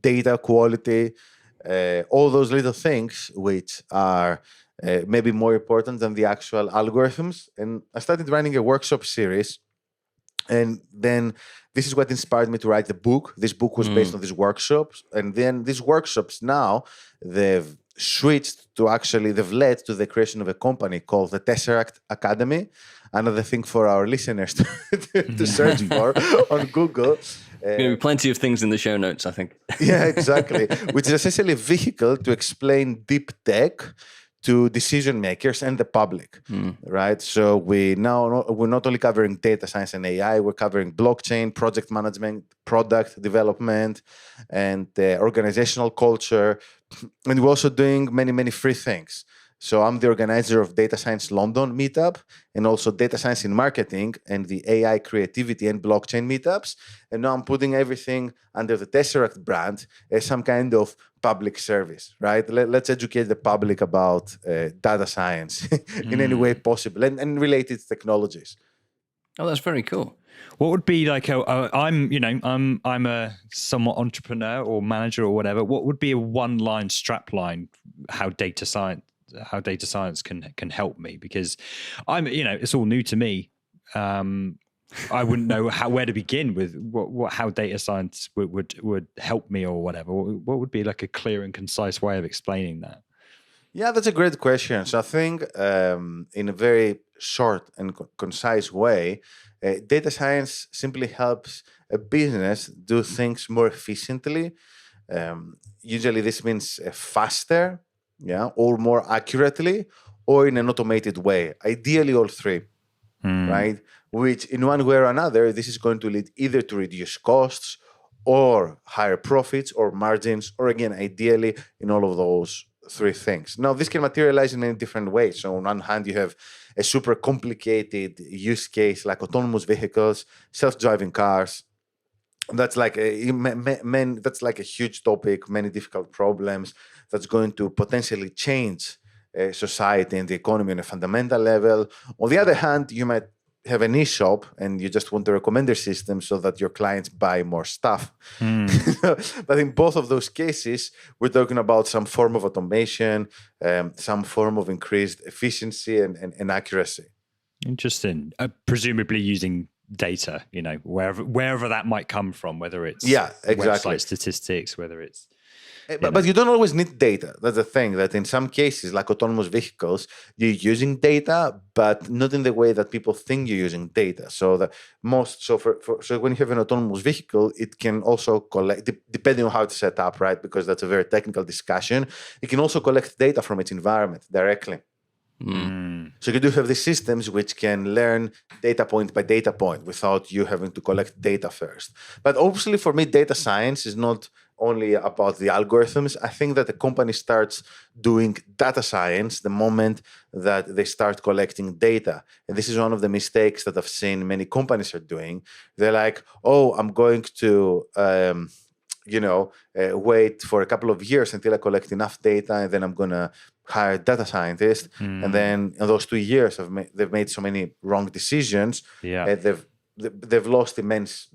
data quality, all those little things which are maybe more important than the actual algorithms. And I started running a workshop series. And then this is what inspired me to write the book. This book was based on these workshops. And then these workshops now, they've led to the creation of a company called the Tesseract Academy. Another thing for our listeners to search for on Google. There's going to be plenty of things in the show notes, I think. Yeah, exactly. Which is essentially a vehicle to explain deep tech to decision makers and the public, right? So we're not only covering data science and AI, we're covering blockchain, project management, product development, and organizational culture. And we're also doing many, many free things. So I'm the organizer of Data Science London meetup and also Data Science in Marketing and the AI creativity and blockchain meetups. And now I'm putting everything under the Tesseract brand as some kind of public service, right? Let's educate the public about data science in any way possible and related technologies. Oh, that's very cool. What would be like I'm a somewhat entrepreneur or manager or whatever. What would be a one-line strapline how data science can help me? Because I'm it's all new to me. I wouldn't know where to begin with how data science would help me or whatever. What would be like a clear and concise way of explaining that? Yeah, that's a great question. So I think in a very short and concise way, data science simply helps a business do things more efficiently. Usually this means faster, or more accurately, or in an automated way. Ideally, all three, right? Which in one way or another, this is going to lead either to reduce costs or higher profits or margins, or again, ideally in all of those three things. Now, this can materialize in many different ways. So on one hand, you have a super complicated use case like autonomous vehicles, self-driving cars. That's like that's like a huge topic, many difficult problems that's going to potentially change society and the economy on a fundamental level. On the other hand, you might have an e-shop and you just want a recommender system so that your clients buy more stuff. But in both of those cases, we're talking about some form of automation, some form of increased efficiency and accuracy. Interesting. Presumably using data, wherever that might come from, whether it's exactly. website statistics, whether it's... But you don't always need data. That's the thing, that in some cases, like autonomous vehicles, you're using data, but not in the way that people think you're using data. So so when you have an autonomous vehicle, it can also collect, depending on how it's set up, right? Because that's a very technical discussion. It can also collect data from its environment directly. So you do have these systems which can learn data point by data point without you having to collect data first. But obviously for me, data science is not only about the algorithms. I think that a company starts doing data science the moment that they start collecting data. And this is one of the mistakes that I've seen many companies are doing. They're like, oh, I'm going to... wait for a couple of years until I collect enough data, and then I'm gonna hire a data scientist. And then in those 2 years, they've made so many wrong decisions. They've lost immense.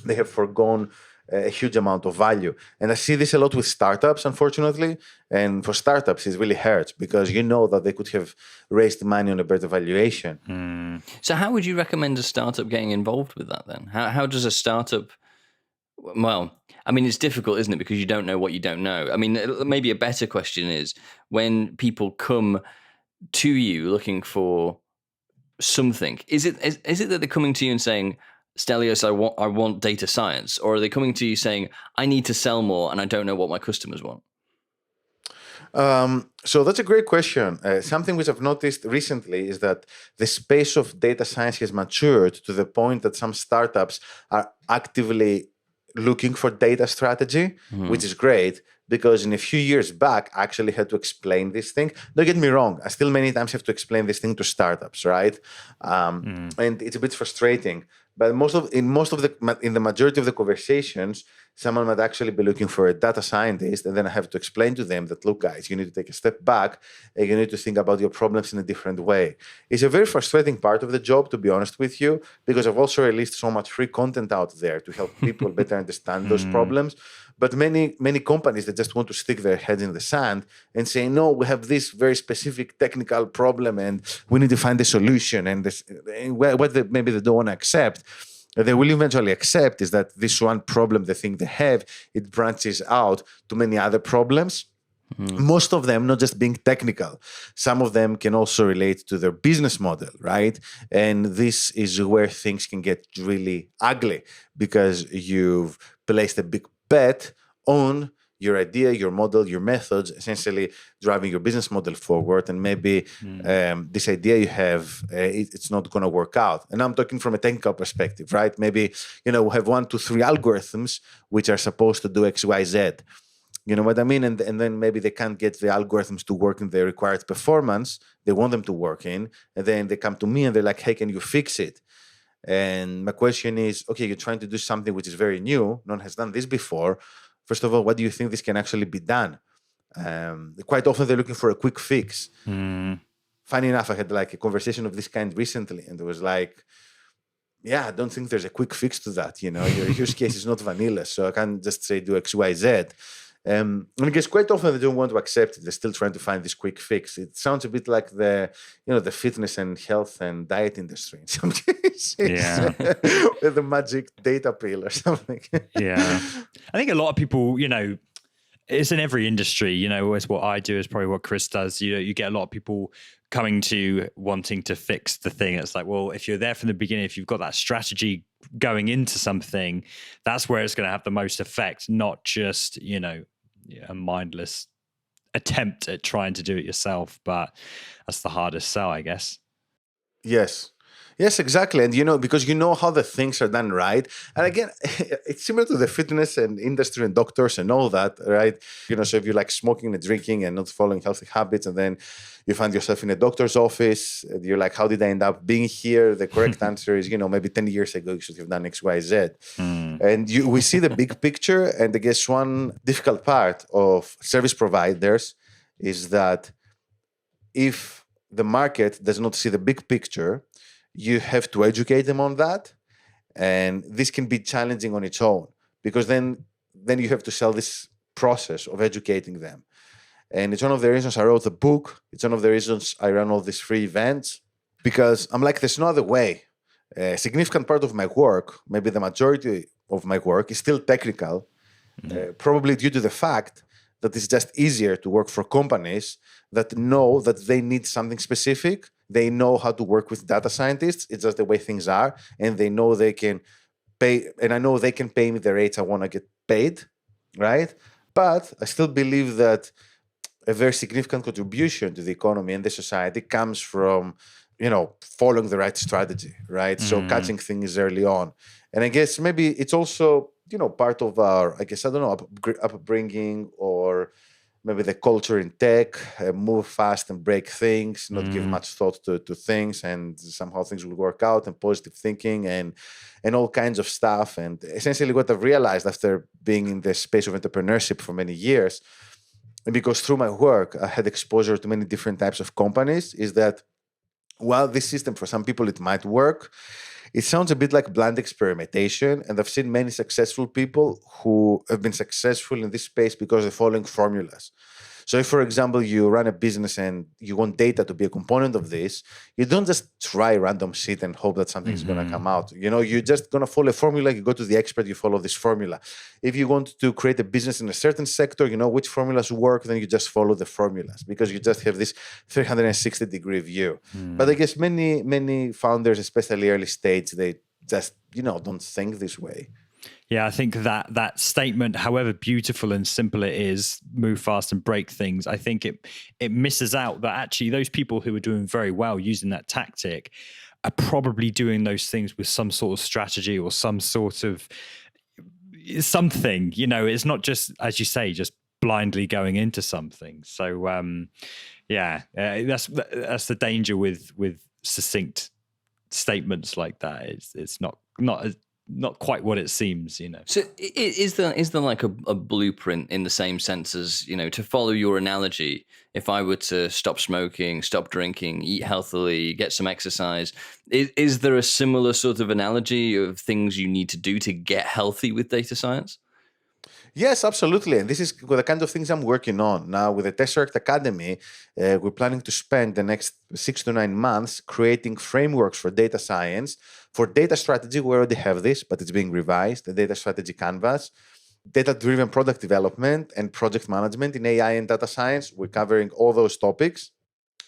They have forgone a huge amount of value. And I see this a lot with startups, unfortunately. And for startups, it really hurts because that they could have raised money on a better valuation. So how would you recommend a startup getting involved with that then? How does a startup... Well, I mean, it's difficult, isn't it? Because you don't know what you don't know. I mean, maybe a better question is when people come to you looking for something, is it that they're coming to you and saying, Stylianos, I want data science? Or are they coming to you saying, I need to sell more and I don't know what my customers want? So that's a great question. Something which I've noticed recently is that the space of data science has matured to the point that some startups are actively looking for data strategy, which is great, because in a few years back, I actually had to explain this thing. Don't get me wrong, I still many times have to explain this thing to startups, right? And it's a bit frustrating. But in the majority of the conversations, someone might actually be looking for a data scientist, and then I have to explain to them that, look, guys, you need to take a step back and you need to think about your problems in a different way. It's a very frustrating part of the job, to be honest with you, because I've also released so much free content out there to help people better understand those problems. But many companies that just want to stick their heads in the sand and say, no, we have this very specific technical problem and we need to find a solution. And maybe they don't want to accept, they will eventually accept is that this one problem, the thing they have, it branches out to many other problems. Most of them not just being technical. Some of them can also relate to their business model, right? And this is where things can get really ugly because you've placed a big bet on your idea, your model, your methods, essentially driving your business model forward. And maybe this idea you have, it's not going to work out. And I'm talking from a technical perspective, right? Maybe, we have 1, 2, 3 algorithms which are supposed to do X, Y, Z. You know what I mean? And then maybe they can't get the algorithms to work in the required performance they want them to work in. And then they come to me and they're like, hey, can you fix it? And my question is, okay, you're trying to do something which is very new. No one has done this before. First of all, what do you think this can actually be done? Quite often they're looking for a quick fix. Funny enough, I had like a conversation of this kind recently, and it was like, yeah, I don't think there's a quick fix to that. Your use case is not vanilla, so I can't just say do X, Y, Z. And I guess quite often they don't want to accept it. They're still trying to find this quick fix. It sounds a bit like the fitness and health and diet industry in some cases. Yeah. With the magic data pill or something. Yeah. I think a lot of people, it's in every industry, it's what I do is probably what Chris does. You get a lot of people coming to wanting to fix the thing. It's like, well, if you're there from the beginning, if you've got that strategy going into something, that's where it's going to have the most effect, not just, a mindless attempt at trying to do it yourself. But that's the hardest sell, I guess. Yes. Yes, exactly. And because you know how the things are done right. And again, it's similar to the fitness and industry and doctors and all that, right? So if you like smoking and drinking and not following healthy habits, and then you find yourself in a doctor's office, and you're like, how did I end up being here? The correct answer is, maybe 10 years ago, you should have done X, Y, Z. And we see the big picture. And I guess one difficult part of service providers is that if the market does not see the big picture, you have to educate them on that. And this can be challenging on its own, because then you have to sell this process of educating them. And it's one of the reasons I wrote the book. It's one of the reasons I run all these free events, because I'm like, there's no other way. A significant part of my work, maybe the majority of my work, is still technical, probably due to the fact that it's just easier to work for companies that know that they need something specific. They know how to work with data scientists. It's just the way things are. And they know they can pay, and I know they can pay me the rates I want to get paid, right? But I still believe that a very significant contribution to the economy and the society comes from, following the right strategy, right? So catching things early on. And I guess maybe it's also, part of our, upbringing, or maybe the culture in tech, move fast and break things, not give much thought to things, and somehow things will work out, and positive thinking and all kinds of stuff. And essentially what I've realized after being in the space of entrepreneurship for many years, and because through my work, I had exposure to many different types of companies, is that while this system, for some people, it might work, it sounds a bit like blind experimentation. And I've seen many successful people who have been successful in this space because they're following formulas. So if, for example, you run a business and you want data to be a component of this, you don't just try random shit and hope that something's going to come out. You're just going to follow a formula. You go to the expert, you follow this formula. If you want to create a business in a certain sector, you know which formulas work, then you just follow the formulas, because you just have this 360-degree view. But I guess many founders, especially early stage, they just, don't think this way. Yeah, I think that statement, however beautiful and simple it is, move fast and break things, I think it misses out that actually those people who are doing very well using that tactic are probably doing those things with some sort of strategy or some sort of something. It's not just, as you say, just blindly going into something. So that's the danger with succinct statements like that. It's not quite what it seems, So is there like a blueprint in the same sense as, to follow your analogy, if I were to stop smoking, stop drinking, eat healthily, get some exercise, is there a similar sort of analogy of things you need to do to get healthy with data science? Yes, absolutely. And this is the kind of things I'm working on. Now, with the Tesseract Academy, we're planning to spend the next 6 to 9 months creating frameworks for data science. For data strategy, we already have this, but it's being revised, the data strategy canvas. Data-driven product development and project management in AI and data science. We're covering all those topics.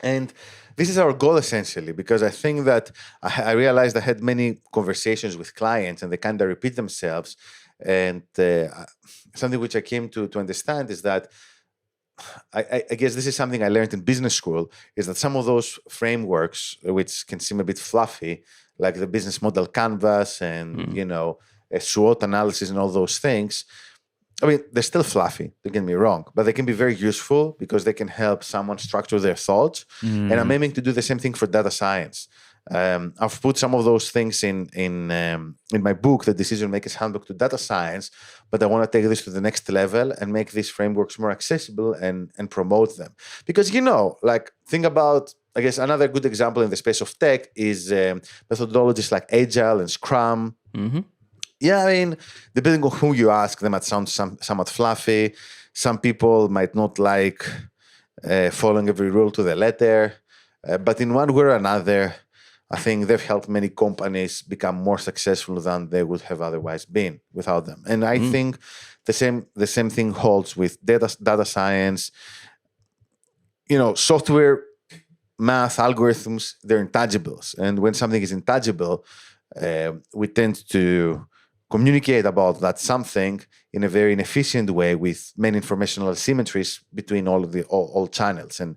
And this is our goal, essentially, because I think that I realized I had many conversations with clients and they kind of repeat themselves. And something which I came to understand is that I guess this is something I learned in business school, is that some of those frameworks, which can seem a bit fluffy, like the business model canvas and, a SWOT analysis and all those things, I mean, they're still fluffy, don't get me wrong, but they can be very useful because they can help someone structure their thoughts. And I'm aiming to do the same thing for data science. I've put some of those things in my book, The Decision Maker's Handbook to Data Science, but I want to take this to the next level and make these frameworks more accessible and promote them. Because, think about, I guess, another good example in the space of tech is methodologies like Agile and Scrum. Yeah, I mean, depending on who you ask, they might sound somewhat fluffy. Some people might not like following every rule to the letter. But in one way or another, I think they've helped many companies become more successful than they would have otherwise been without them. And I think the same thing holds with data science. Software, math, algorithms, they're intangibles. And when something is intangible, we tend to communicate about that something in a very inefficient way with many informational asymmetries between all channels. And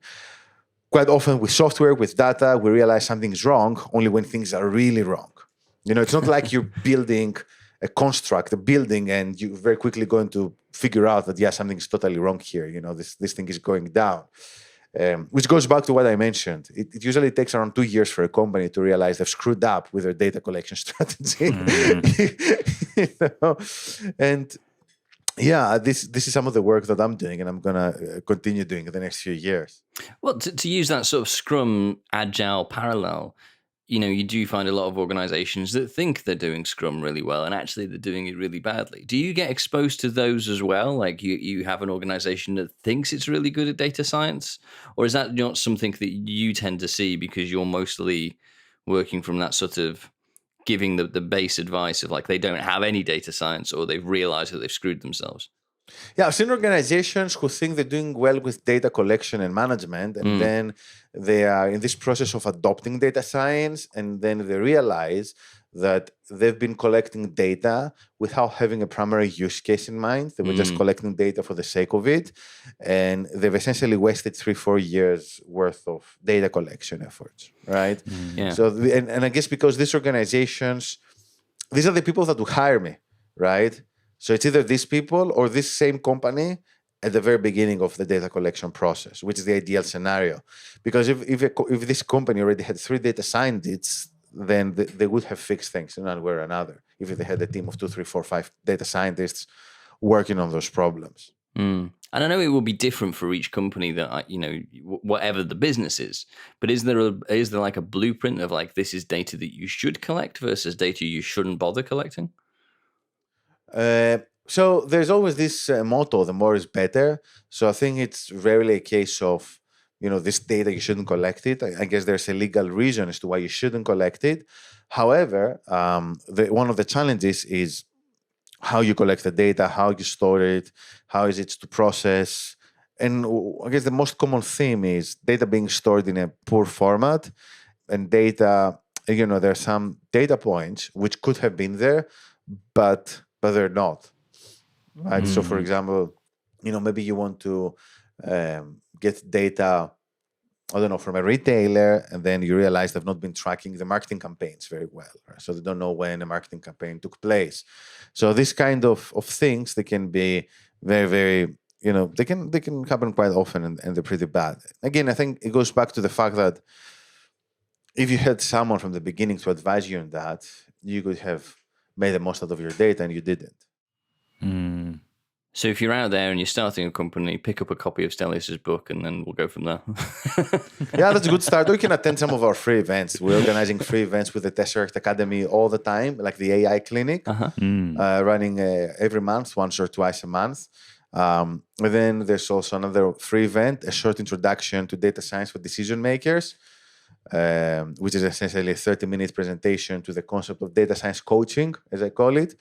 quite often with software, with data, we realize something's wrong only when things are really wrong. It's not like you're building a construct, a building, and you're very quickly going to figure out that, something's totally wrong here. This thing is going down. Which goes back to what I mentioned. It usually takes around 2 years for a company to realize they've screwed up with their data collection strategy. And this is some of the work that I'm doing, and I'm going to continue doing in the next few years. Well, to use that sort of Scrum agile parallel, you do find a lot of organizations that think they're doing Scrum really well, and actually they're doing it really badly. Do you get exposed to those as well? Like you have an organization that thinks it's really good at data science, or is that not something that you tend to see because you're mostly working from that sort of giving the base advice of like they don't have any data science or they've realized that they've screwed themselves? Yeah, I've seen organizations who think they're doing well with data collection and management, and then they are in this process of adopting data science, and then they realize that they've been collecting data without having a primary use case in mind. They were just collecting data for the sake of it, and they've essentially wasted 3-4 years worth of data collection efforts, right? Yeah. So, and I guess because these organizations, these are the people that will hire me, right? So it's either these people or this same company at the very beginning of the data collection process, which is the ideal scenario. Because if this company already had 3 data scientists, then they would have fixed things in one way or another. If they had a team of 2, 3, 4, 5 data scientists working on those problems. And I know it will be different for each company that, whatever the business is, but is there like a blueprint of like, this is data that you should collect versus data you shouldn't bother collecting? So there's always this motto, the more is better. So I think it's rarely a case of, this data, you shouldn't collect it. I guess there's a legal reason as to why you shouldn't collect it. However, one of the challenges is how you collect the data, how you store it, how is it to process. And I guess the most common theme is data being stored in a poor format, and data, there are some data points which could have been there, but they're not, right? So, for example, maybe you want to get data, I don't know, from a retailer, and then you realize they've not been tracking the marketing campaigns very well, right? So they don't know when a marketing campaign took place. So this kind of things, they can be very, very, they can happen quite often, and they're pretty bad. Again, I think it goes back to the fact that if you had someone from the beginning to advise you on that, you could have made the most out of your data, and you didn't. So if you're out there and you're starting a company, pick up a copy of Stylianos' book, and then we'll go from there. Yeah, that's a good start. Or you can attend some of our free events. We're organizing free events with the theyre Academy all the time, like the AI clinic, running every month, once or twice a month. And then there's also another free event, a short introduction to data science for decision makers, which is essentially a 30-minute presentation to the concept of data science coaching, as I call it.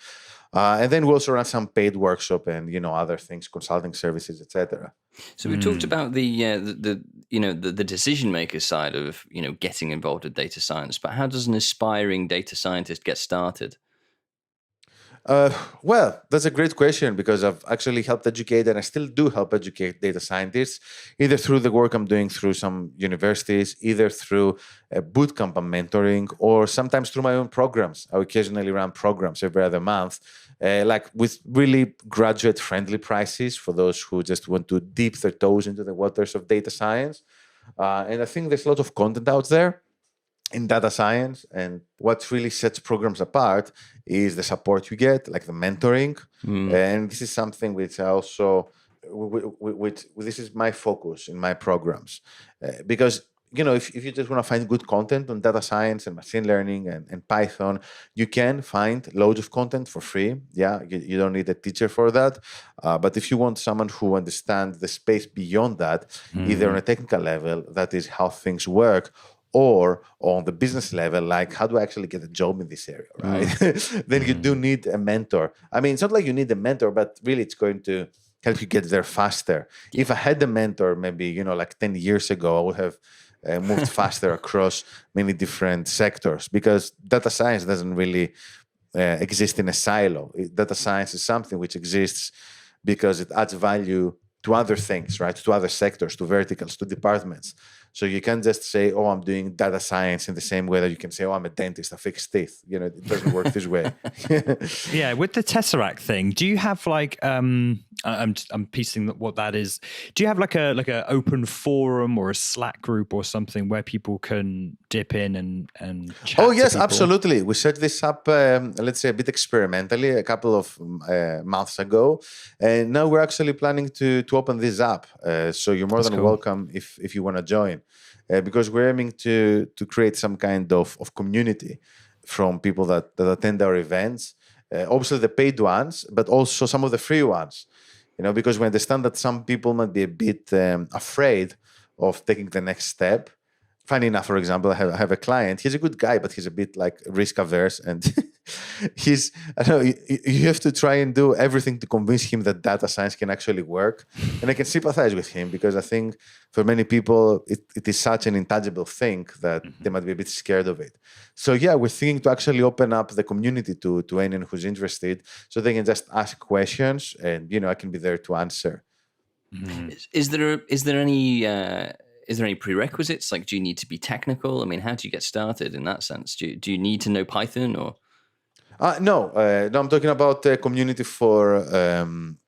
And then we also run some paid workshop and other things, consulting services, etc. So we talked about the decision maker side of getting involved with data science, but how does an aspiring data scientist get started? Well, that's a great question, because I've actually helped educate, and I still do help educate data scientists, either through the work I'm doing through some universities, either through a bootcamp I'm mentoring, or sometimes through my own programs. I occasionally run programs every other month, like with really graduate-friendly prices for those who just want to dip their toes into the waters of data science. And I think there's a lot of content out there in data science, and what really sets programs apart is the support you get, like the mentoring. And this is something which I also, this is my focus in my programs, because if you just want to find good content on data science and machine learning and Python, you can find loads of content for free. Yeah, you don't need a teacher for that. But if you want someone who understands the space beyond that, either on a technical level, that is how things work, or on the business level, like how do I actually get a job in this area, right? Then you do need a mentor. I mean, it's not like you need a mentor, but really it's going to help you get there faster. If I had a mentor maybe, like 10 years ago, I would have moved faster across many different sectors, because data science doesn't really exist in a silo. Data science is something which exists because it adds value to other things, right? To other sectors, to verticals, to departments. So you can't just say, oh, I'm doing data science in the same way that you can say, oh, I'm a dentist, I fix teeth. It doesn't work this way. Yeah, with the Tesseract thing, do you have like I'm piecing what that is. Do you have like a open forum or a Slack group or something where people can dip in and chat? Oh yes, to people? absolutely. We set this up, let's say, a bit experimentally a couple of months ago, and now we're actually planning to open this up. So you're more than welcome if you want to join, because we're aiming to create some kind of community from people that attend our events. Obviously the paid ones, but also some of the free ones. Because we understand that some people might be a bit afraid of taking the next step. Funny enough, for example, I have a client. He's a good guy, but he's a bit like risk averse, and I don't know. You have to try and do everything to convince him that data science can actually work. And I can sympathize with him because I think for many people it is such an intangible thing that they might be a bit scared of it. So yeah, we're thinking to actually open up the community to anyone who's interested, so they can just ask questions, and I can be there to answer. Is there any prerequisites? Like, do you need to be technical? I mean, how do you get started in that sense? Do you need to know Python or? No, I'm talking about the community for, I'm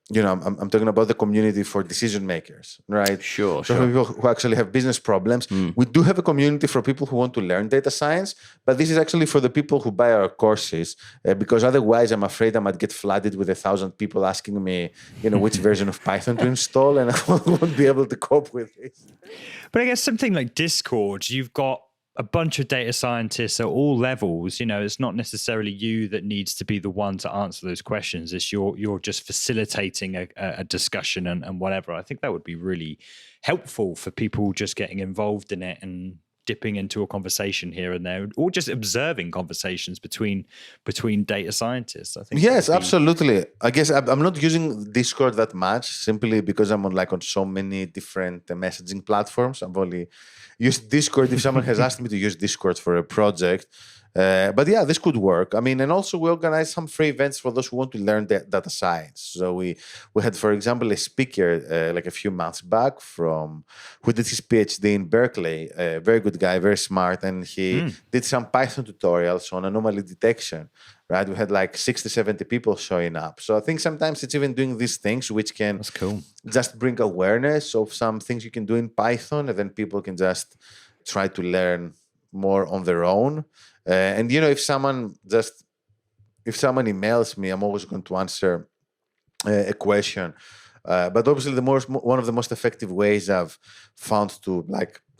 talking about the community for decision makers, right? Sure. For people who actually have business problems. We do have a community for people who want to learn data science, but this is actually for the people who buy our courses, because otherwise I'm afraid I might get flooded with 1,000 people asking me, which version of Python to install, and I won't be able to cope with it. But I guess something like Discord, you've got a bunch of data scientists at all levels. It's not necessarily you that needs to be the one to answer those questions. It's you're just facilitating a discussion and whatever. I think that would be really helpful for people just getting involved in it and dipping into a conversation here and there, or just observing conversations between data scientists. I think. Yes, absolutely. I guess I'm not using Discord that much simply because I'm on so many different messaging platforms. I've only used Discord if someone has asked me to use Discord for a project. But yeah, this could work. I mean, and also we organize some free events for those who want to learn data science. So we had, for example, a speaker like a few months back who did his PhD in Berkeley. A very good guy, very smart, and he did some Python tutorials on anomaly detection. Right, we had like 60, 70 people showing up. So I think sometimes it's even doing these things which can just bring awareness of some things you can do in Python, and then people can just try to learn more on their own. And if someone emails me, I'm always going to answer a question. But obviously, one of the most effective ways I've found to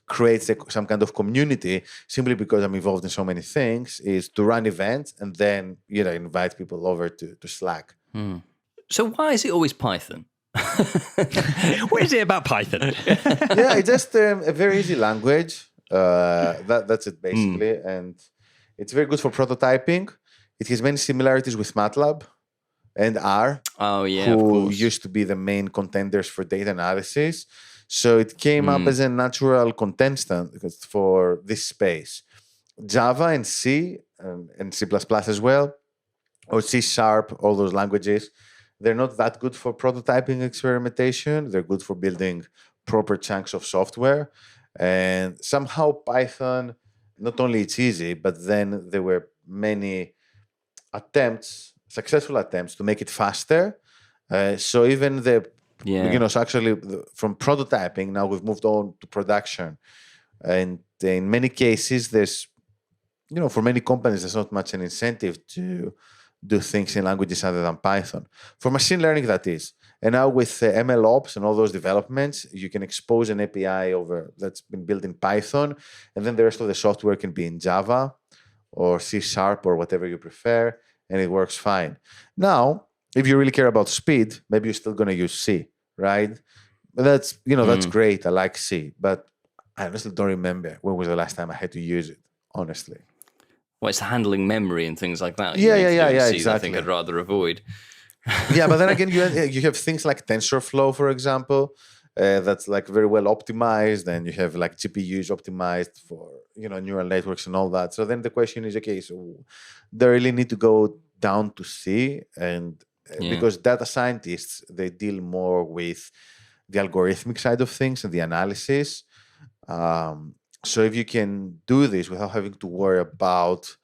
create some kind of community, simply because I'm involved in so many things, is to run events and then invite people over to Slack. So why is it always Python? What is it about Python? Yeah, it's just a very easy language. That's it basically, and it's very good for prototyping. It has many similarities with MATLAB and R. Oh yeah, who used to be the main contenders for data analysis. So it came up as a natural contestant for this space. Java and C and C++ as well, or C#, all those languages, they're not that good for prototyping experimentation. They're good for building proper chunks of software. And somehow Python, not only it's easy, but then there were many successful attempts to make it faster. So even so actually from prototyping, now we've moved on to production. And in many cases, there's, for many companies, there's not much an incentive to do things in languages other than Python. For machine learning, that is. And now with MLOps and all those developments, you can expose an API that's been built in Python, and then the rest of the software can be in Java or C# or whatever you prefer, and it works fine. Now, if you really care about speed, maybe you're still going to use C, right? But that's, that's great. I like C, but I honestly don't remember when was the last time I had to use it, honestly. Well, it's handling memory and things like that. Yeah, exactly. I think I'd rather avoid. Yeah, but then again, you have things like TensorFlow, for example, that's very well optimized, and you have GPUs optimized for neural networks and all that. So then the question is, okay, so they really need to go down to C, and because data scientists, they deal more with the algorithmic side of things and the analysis. So if you can do this without having to worry about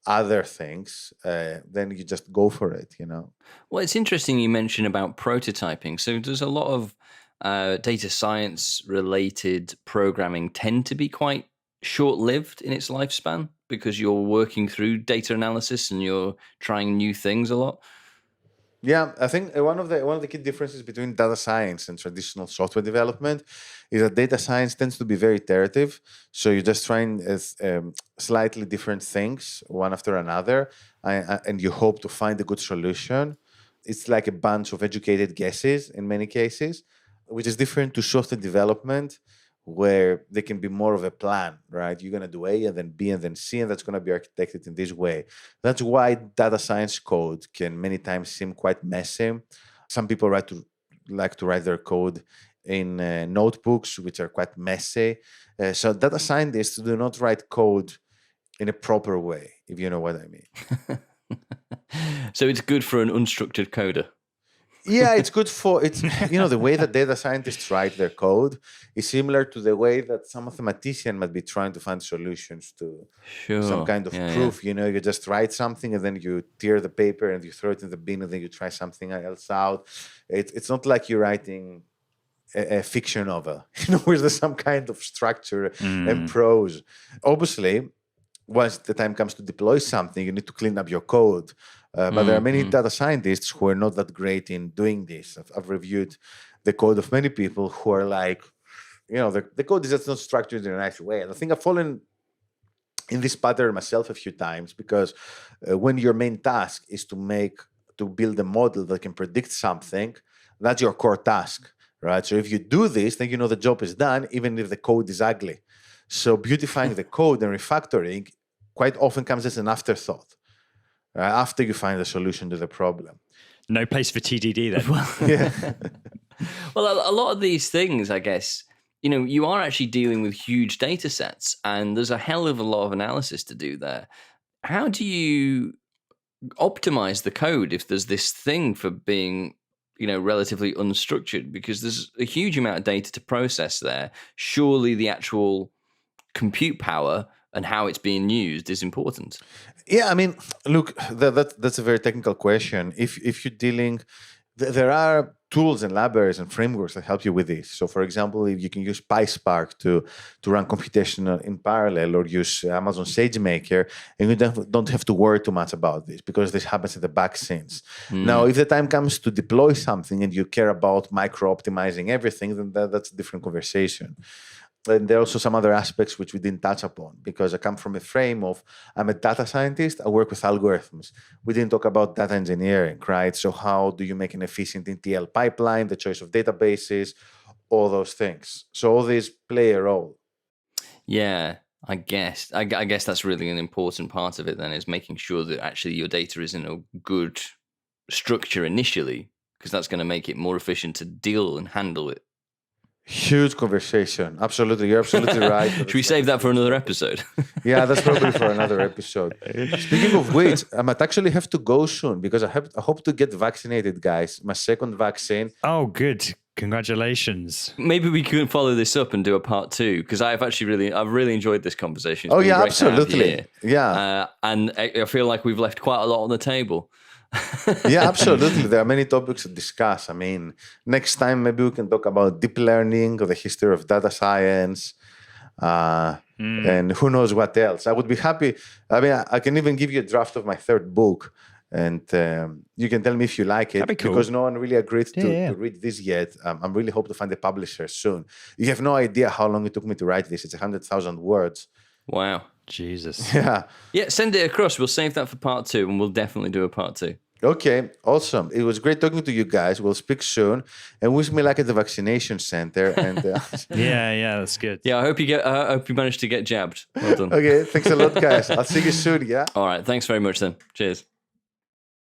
other things, then you just go for it, Well, it's interesting you mentioned about prototyping. So does a lot of data science related programming tend to be quite short-lived in its lifespan because you're working through data analysis and you're trying new things a lot? Yeah, I think one of the key differences between data science and traditional software development is that data science tends to be very iterative. So you're just trying slightly different things one after another, and you hope to find a good solution. It's like a bunch of educated guesses in many cases, which is different to software development, where there can be more of a plan, right? You're going to do A and then B and then C, and that's going to be architected in this way. That's why data science code can many times seem quite messy. Some people like to write their code in notebooks, which are quite messy. So data scientists do not write code in a proper way, if you know what I mean. So it's good for an unstructured coder. Yeah, it's good for it's the way that data scientists write their code is similar to the way that some mathematician might be trying to find solutions to some kind of proof. Yeah. You just write something and then you tear the paper and you throw it in the bin and then you try something else out. It's not like you're writing a fiction novel, where there's some kind of structure and prose. Obviously, once the time comes to deploy something, you need to clean up your code. But there are many data scientists who are not that great in doing this. I've reviewed the code of many people who are like, the code is just not structured in a nice way. And I think I've fallen in this pattern myself a few times because when your main task is to build a model that can predict something, that's your core task, right? So if you do this, then the job is done, even if the code is ugly. So beautifying the code and refactoring quite often comes as an afterthought, after you find a solution to the problem. No place for TDD then. Yeah. Well, a lot of these things, I guess, you are actually dealing with huge data sets and there's a hell of a lot of analysis to do there. How do you optimize the code if there's this thing for being, relatively unstructured? Because there's a huge amount of data to process there. Surely the actual compute power and how it's being used is important. Yeah, I mean, look, that's a very technical question. If you're dealing, there are tools and libraries and frameworks that help you with this. So, for example, if you can use PySpark to run computation in parallel, or use Amazon SageMaker, and you don't have to worry too much about this because this happens in the back scenes. Now, if the time comes to deploy something and you care about micro-optimizing everything, then that's a different conversation. And there are also some other aspects which we didn't touch upon because I come from a frame of I'm a data scientist, I work with algorithms. We didn't talk about data engineering, right? So how do you make an efficient ETL pipeline, the choice of databases, all those things. So all these play a role. Yeah, I guess that's really an important part of it then, is making sure that actually your data is in a good structure initially, because that's going to make it more efficient to deal and handle it. Huge conversation. Absolutely. You're absolutely right. Should we save that for another episode? Yeah, that's probably for another episode. Speaking of which, I might actually have to go soon because I hope to get vaccinated, guys. My second vaccine. Oh, good. Congratulations. Maybe we can follow this up and do a part 2 because I've really enjoyed this conversation. It's oh, been yeah, great absolutely. Yeah. And I feel like we've left quite a lot on the table. Yeah, absolutely. There are many topics to discuss. I mean, next time maybe we can talk about deep learning or the history of data science, and who knows what else. I would be happy. I mean, I can even give you a draft of my third book, and you can tell me if you like it. That'd be cool. Because no one really agreed to read this yet. I'm really hope to find a publisher soon. You have no idea how long it took me to write this. It's 100,000 words. Wow. Jesus. Yeah. Yeah, send it across. We'll save that for part 2 and we'll definitely do a part 2. Okay, awesome. It was great talking to you guys. We'll speak soon. And wish me luck at the vaccination center. And Yeah, that's good. Yeah, I hope you managed to get jabbed. Well done. Okay, thanks a lot, guys. I'll see you soon, yeah? All right, thanks very much then. Cheers.